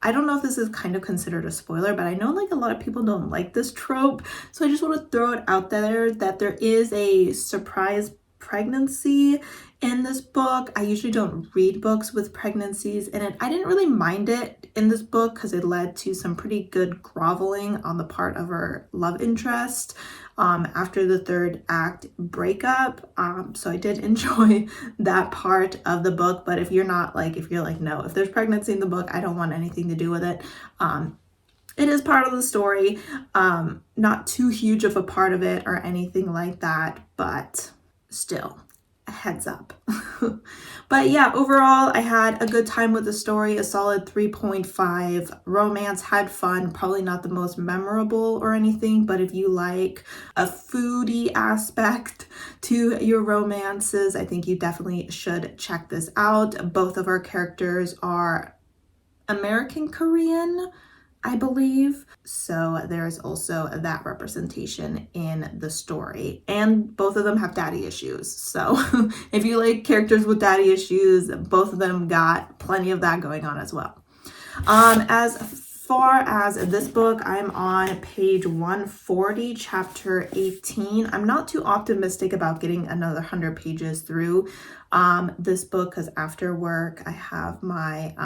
I don't know if this is kind of considered a spoiler, but I know like a lot of people don't like this trope. So I just want to throw it out there that there is a surprise pregnancy in this book. I usually don't read books with pregnancies in it. I didn't really mind it in this book because it led to some pretty good groveling on the part of her love interest after the third act breakup. So I did enjoy that part of the book. But if you're like, no, if there's pregnancy in the book, I don't want anything to do with it. It is part of the story, not too huge of a part of it or anything like that, but still, a heads up. But yeah, overall, I had a good time with the story, a solid 3.5 romance, had fun, probably not the most memorable or anything, but if you like a foodie aspect to your romances, I think you definitely should check this out. Both of our characters are American Korean, I believe. So there's also that representation in the story. And both of them have daddy issues. So if you like characters with daddy issues, both of them got plenty of that going on as well. As far as this book, I'm on page 140, chapter 18. I'm not too optimistic about getting another 100 pages through this book because after work, I have my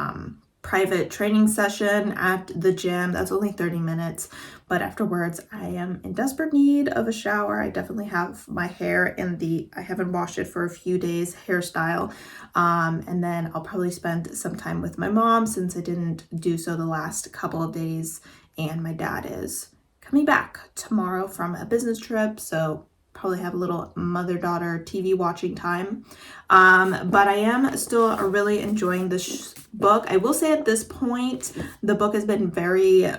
private training session at the gym. That's only 30 minutes, but afterwards I am in desperate need of a shower. I definitely have my hair in the, I haven't washed it for a few days, hairstyle. And then I'll probably spend some time with my mom since I didn't do so the last couple of days. And my dad is coming back tomorrow from a business trip. So probably have a little mother-daughter TV watching time. But I am still really enjoying this book. I will say at this point, the book has been very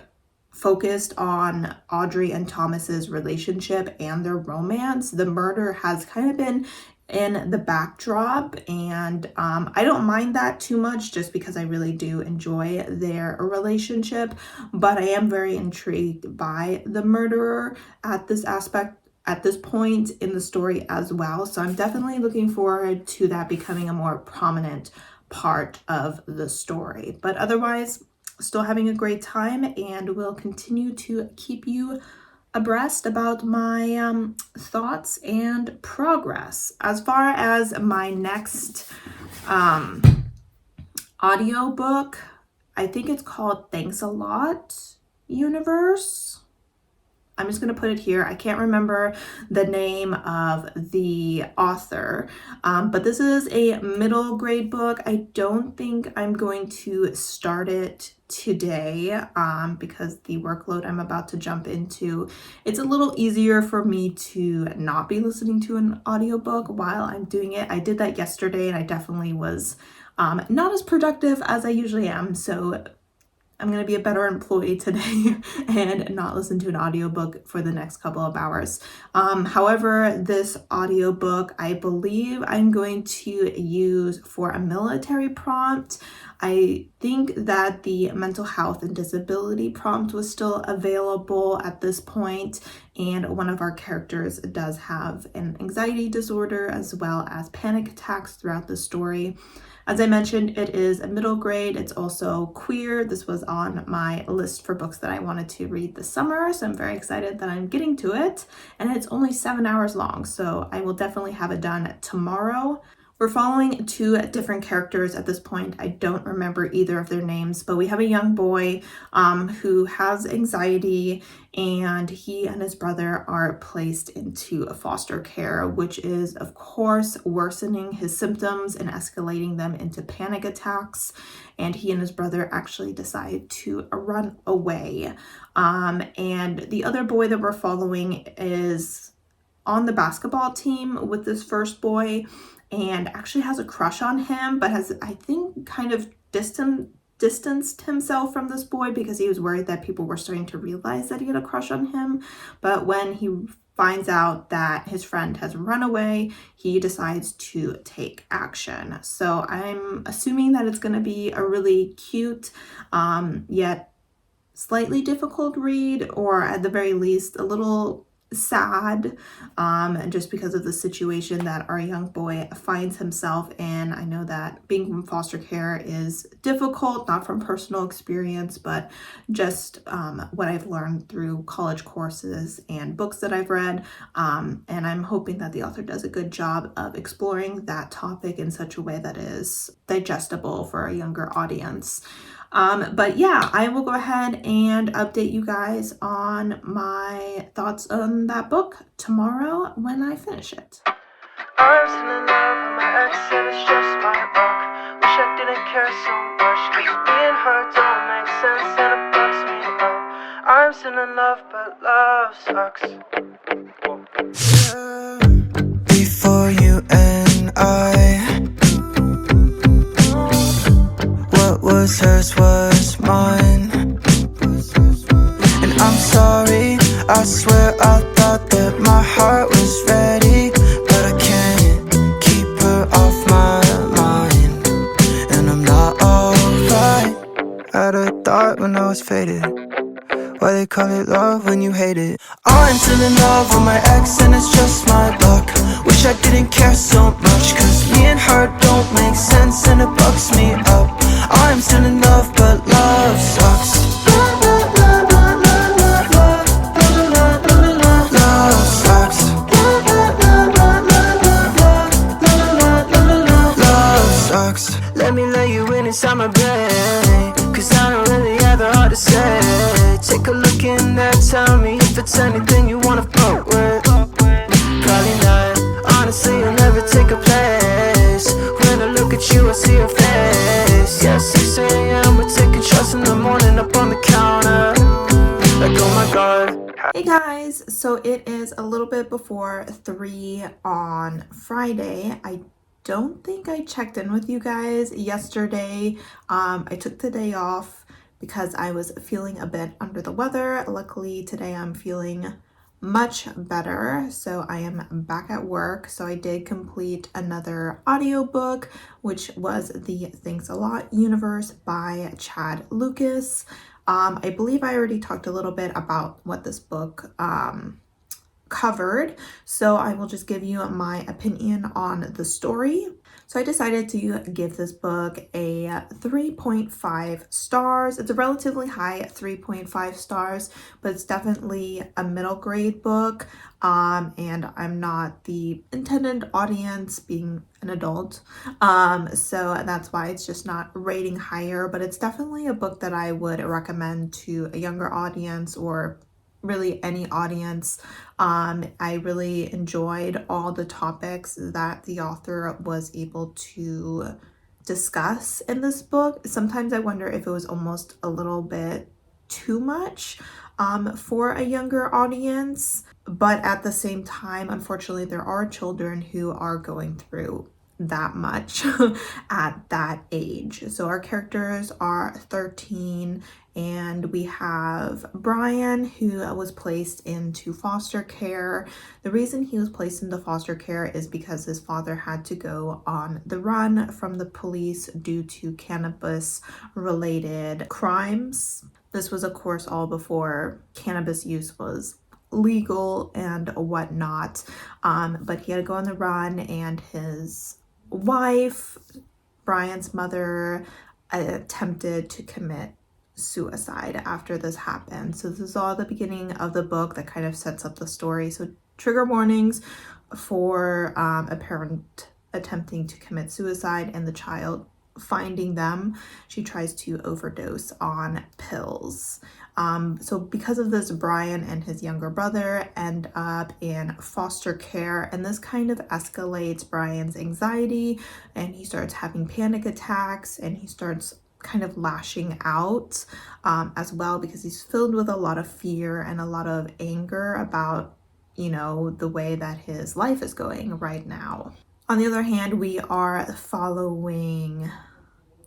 focused on Audrey and Thomas's relationship and their romance. The murder has kind of been in the backdrop, and I don't mind that too much just because I really do enjoy their relationship, but I am very intrigued by the murderer at this point in the story as well. So I'm definitely looking forward to that becoming a more prominent part of the story. But otherwise, still having a great time, and will continue to keep you abreast about my thoughts and progress. As far as my next audiobook, I think it's called Thanks a Lot Universe. I'm just going to put it here. I can't remember the name of the author, but this is a middle grade book. I don't think I'm going to start it today because the workload I'm about to jump into, it's a little easier for me to not be listening to an audiobook while I'm doing it. I did that yesterday, and I definitely was not as productive as I usually am. So I'm going to be a better employee today and not listen to an audiobook for the next couple of hours. However, this audiobook, I believe I'm going to use for a military prompt. I think that the mental health and disability prompt was still available at this point, and one of our characters does have an anxiety disorder as well as panic attacks throughout the story. As I mentioned, it is a middle grade. It's also queer. This was on my list for books that I wanted to read this summer, so I'm very excited that I'm getting to it. And it's only 7 hours long, so I will definitely have it done tomorrow. We're following two different characters at this point. I don't remember either of their names, but we have a young boy who has anxiety, and he and his brother are placed into a foster care, which is, of course, worsening his symptoms and escalating them into panic attacks. And he and his brother actually decide to run away. And the other boy that we're following is on the basketball team with this first boy, and actually has a crush on him, but has, I think, kind of distanced himself from this boy because he was worried that people were starting to realize that he had a crush on him. But when he finds out that his friend has run away, he decides to take action. So I'm assuming that it's going to be a really cute, yet slightly difficult read, or at the very least a little sad, just because of the situation that our young boy finds himself in. I know that being from foster care is difficult, not from personal experience, but just what I've learned through college courses and books that I've read. And I'm hoping that the author does a good job of exploring that topic in such a way that is digestible for a younger audience. But yeah, I will go ahead and update you guys on my thoughts on that book tomorrow when I finish it. I'm still in love with my ex and it's just my luck. Wish I didn't care so much, cause me and her don't make sense and it fucks me up. I'm still in love but love sucks. Before you and what was hers was mine. And I'm sorry, I swear I thought that my heart was ready, but I can't keep her off my mind. And I'm not alright. I had a thought when I was faded, why they call it love when you hate it. I'm still in love with my ex and it's just my luck. Wish I didn't care so much, cause me and her don't make sense and it bugs me up. I'm still in love but love sucks. Love sucks. Love sucks. Let me let you in inside my brain, cause I don't really have the heart to say. Take a look in there, tell me if it's anything you wanna fuck with. Probably not, honestly you'll never take a place. When I look at you I see your face. Yeah, 6 a.m. we're taking shots in the morning up on the counter. Like oh my god, Hey guys, so it is a little bit before 3 on Friday. I don't think I checked in with you guys yesterday. I took the day off because I was feeling a bit under the weather. Luckily today I'm feeling much better, so I am back at work. So I did complete another audiobook, which was the Thanks a Lot Universe by Chad Lucas. I believe I already talked a little bit about what this book covered, so I will just give you my opinion on the story. So I decided to give this book a 3.5 stars. It's a relatively high 3.5 stars, but it's definitely a middle grade book. And I'm not the intended audience, being an adult. So that's why it's just not rating higher, but it's definitely a book that I would recommend to a younger audience or really any audience. I really enjoyed all the topics that the author was able to discuss in this book. Sometimes I wonder if it was almost a little bit too much for a younger audience, but at the same time, unfortunately, there are children who are going through that much at that age. So our characters are 13, and we have Brian, who was placed into foster care. The reason he was placed into foster care is because his father had to go on the run from the police due to cannabis related crimes. This was, of course, all before cannabis use was legal and whatnot. But he had to go on the run, and his wife, Brian's mother, attempted to commit suicide after this happened. So this is all the beginning of the book that kind of sets up the story. So trigger warnings for a parent attempting to commit suicide and the child finding them. She tries to overdose on pills. So because of this, Brian and his younger brother end up in foster care, and this kind of escalates Brian's anxiety, and he starts having panic attacks, and he starts kind of lashing out as well, because he's filled with a lot of fear and a lot of anger about, you know, the way that his life is going right now. On the other hand, we are following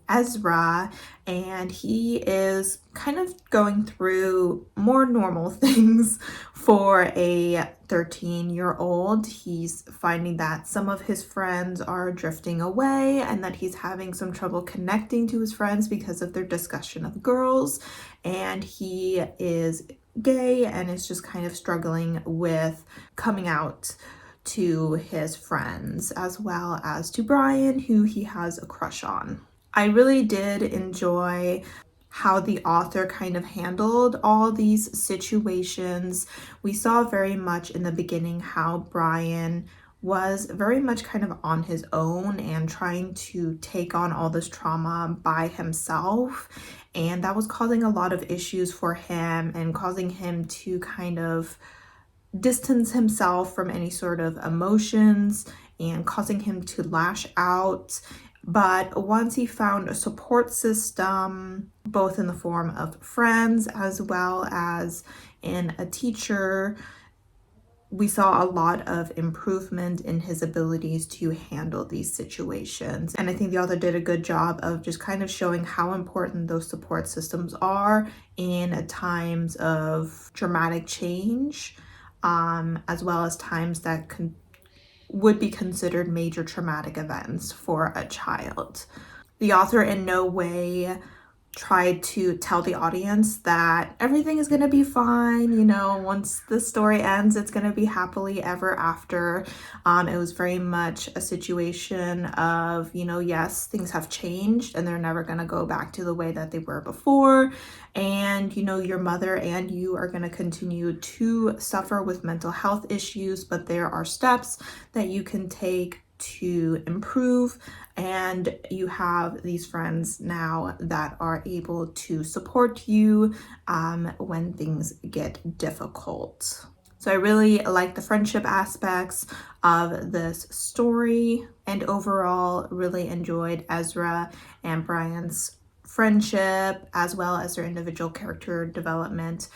Ezra, and he is kind of going through more normal things for a 13-year-old. He's finding that some of his friends are drifting away and that he's having some trouble connecting to his friends because of their discussion of girls, and he is gay and is just kind of struggling with coming out to his friends as well as to Brian, who he has a crush on. I really did enjoy how the author kind of handled all these situations. We saw very much in the beginning how Brian was very much kind of on his own and trying to take on all this trauma by himself. And that was causing a lot of issues for him and causing him to kind of distance himself from any sort of emotions and causing him to lash out. But once he found a support system, both in the form of friends as well as in a teacher, we saw a lot of improvement in his abilities to handle these situations. And I think the author did a good job of just kind of showing how important those support systems are in times of dramatic change, as well as times that would be considered major traumatic events for a child. The author in no way tried to tell the audience that everything is going to be fine, you know, once the story ends, it's going to be happily ever after. It was very much a situation of, you know, yes, things have changed and they're never going to go back to the way that they were before. And, you know, your mother and you are going to continue to suffer with mental health issues, but there are steps that you can take to improve, and you have these friends now that are able to support you when things get difficult. So I really like the friendship aspects of this story, and overall really enjoyed Ezra and Brian's friendship as well as their individual character development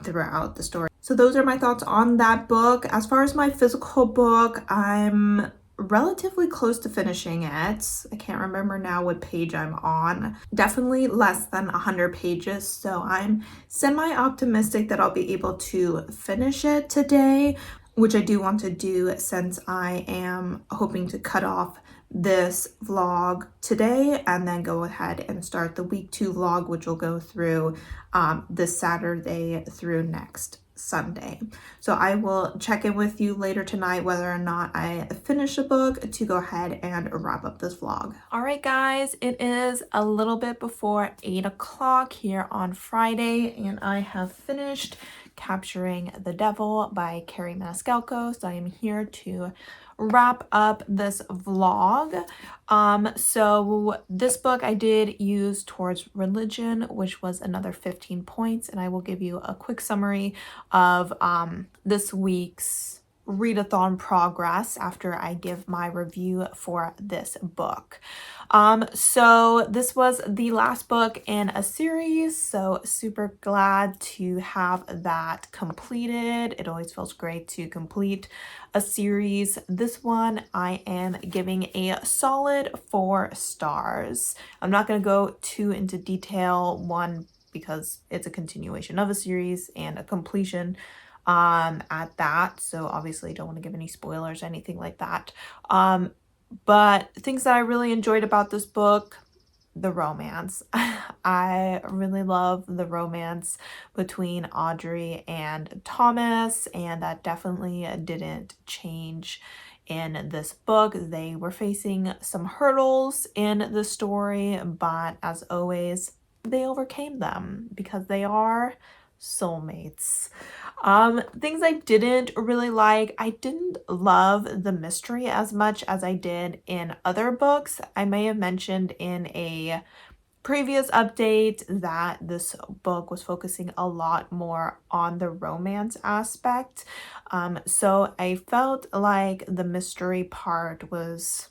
throughout the story. So those are my thoughts on that book. As far as my physical book, I'm relatively close to finishing it. I can't remember now what page I'm on. Definitely less than 100 pages, so I'm semi-optimistic that I'll be able to finish it today, which I do want to do since I am hoping to cut off this vlog today and then go ahead and start the week 2 vlog, which will go through this Saturday through next Sunday. So I will check in with you later tonight whether or not I finish the book to go ahead and wrap up this vlog. All right, guys, it is a little bit before 8 o'clock here on Friday, and I have finished Capturing the Devil by Carrie Maniscalco. So I am here to wrap up this vlog. So this book I did use towards religion, which was another 15 points, and I will give you a quick summary of this week's readathon progress after I give my review for this book. So this was the last book in a series, so super glad to have that completed. It always feels great to complete a series. This one I am giving a solid 4 stars. I'm not going to go too into detail, one, because it's a continuation of a series and a completion at that, so obviously don't want to give any spoilers or anything like that. But things that I really enjoyed about this book: the romance. I really love the romance between Audrey and Thomas, and that definitely didn't change in this book. They were facing some hurdles in the story, but as always, they overcame them because they are soulmates. Things I didn't really like: I didn't love the mystery as much as I did in other books. I may have mentioned in a previous update that this book was focusing a lot more on the romance aspect. So I felt like the mystery part was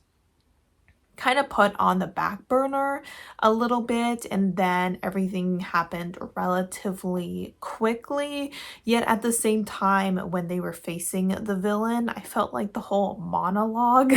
kind of put on the back burner a little bit, and then everything happened relatively quickly. Yet at the same time, when they were facing the villain, I felt like the whole monologue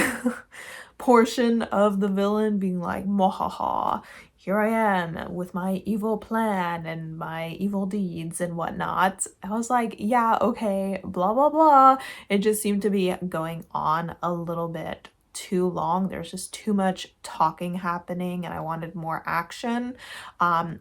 portion of the villain being like, "Mohaha, here I am with my evil plan and my evil deeds and whatnot." I was like, yeah, okay, blah blah blah. It just seemed to be going on a little bit too long. There's just too much talking happening and I wanted more action.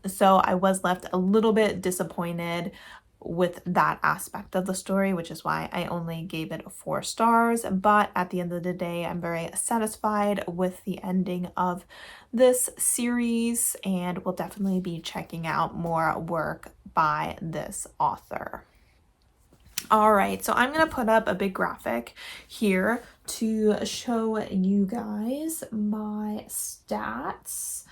So I was left a little bit disappointed with that aspect of the story, which is why I only gave it 4 stars. But at the end of the day, I'm very satisfied with the ending of this series and will definitely be checking out more work by this author. All right, so I'm gonna put up a big graphic here to show you guys my stats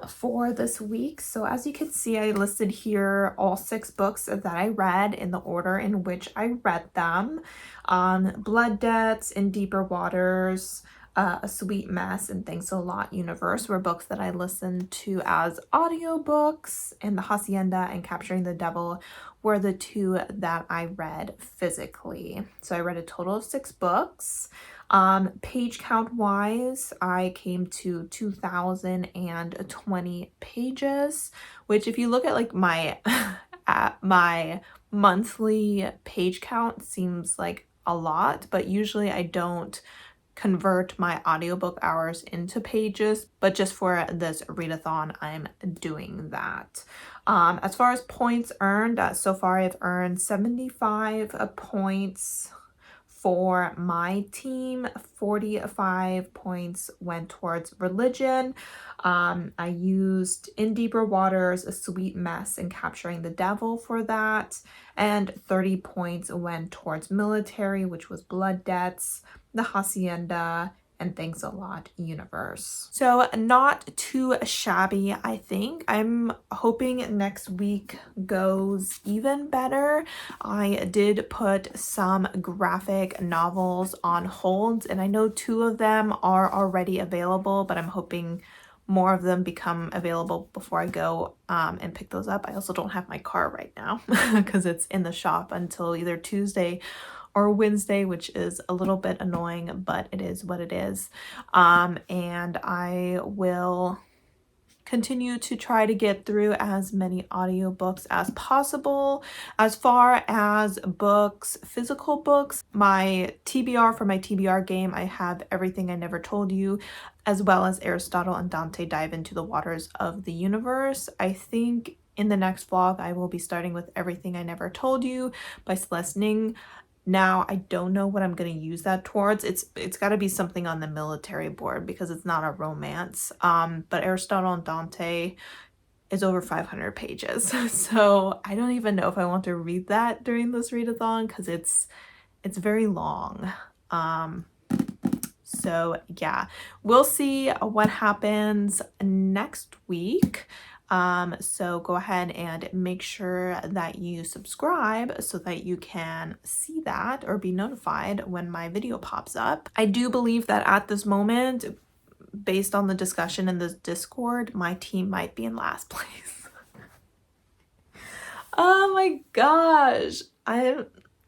for this week. So as you can see, I listed here all 6 books that I read in the order in which I read them. Blood Debts, In Deeper Waters, A Sweet Mess, and Thanks a Lot Universe were books that I listened to as audiobooks, and The Hacienda and Capturing the Devil were the 2 that I read physically. So I read a total of 6 books. Page count wise, I came to 2,020 pages, which if you look at like my at my monthly page count seems like a lot, but usually I don't convert my audiobook hours into pages, but just for this readathon I'm doing that. As far as points earned, so far I've earned 75 points for my team. 45 points went towards religion. I used In Deeper Waters, A Sweet Mess, and Capturing the Devil for that. And 30 points went towards military, which was Blood Debts, The Hacienda, and Thanks a Lot Universe. So not too shabby, I think. I'm hoping next week goes even better. I did put some graphic novels on hold, and I know 2 of them are already available, but I'm hoping more of them become available before I go and pick those up. I also don't have my car right now because it's in the shop until either Tuesday or Wednesday, which is a little bit annoying, but it is what it is. And I will continue to try to get through as many audiobooks as possible. As far as books, physical books, my TBR, for my TBR game, I have Everything I Never Told You, as well as Aristotle and Dante Dive into the Waters of the Universe. I think in the next vlog, I will be starting with Everything I Never Told You by Celeste Ning. Now, I don't know what I'm going to use that towards. It's got to be something on the military board because it's not a romance. But Aristotle and Dante is over 500 pages. So I don't even know if I want to read that during this readathon because it's very long. So yeah, we'll see what happens next week. So go ahead and make sure that you subscribe so that you can see that or be notified when my video pops up. I do believe that at this moment, based on the discussion in the Discord, my team might be in last place. Oh my gosh.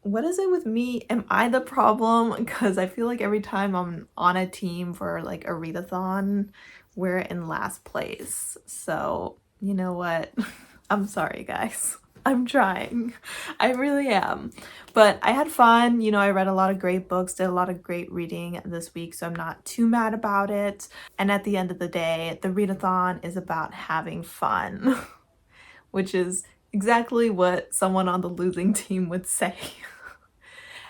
What is it with me? Am I the problem? Because I feel like every time I'm on a team for like a readathon, we're in last place. So you know what? I'm sorry, guys. I'm trying. I really am. But I had fun. You know, I read a lot of great books, did a lot of great reading this week, so I'm not too mad about it. And at the end of the day, the readathon is about having fun, which is exactly what someone on the losing team would say.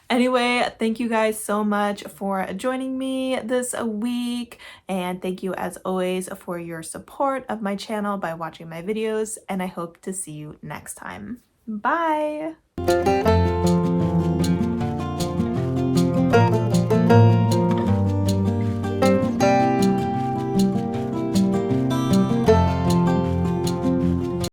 Anyway, thank you guys so much for joining me this week, and thank you as always for your support of my channel by watching my videos, and I hope to see you next time. Bye!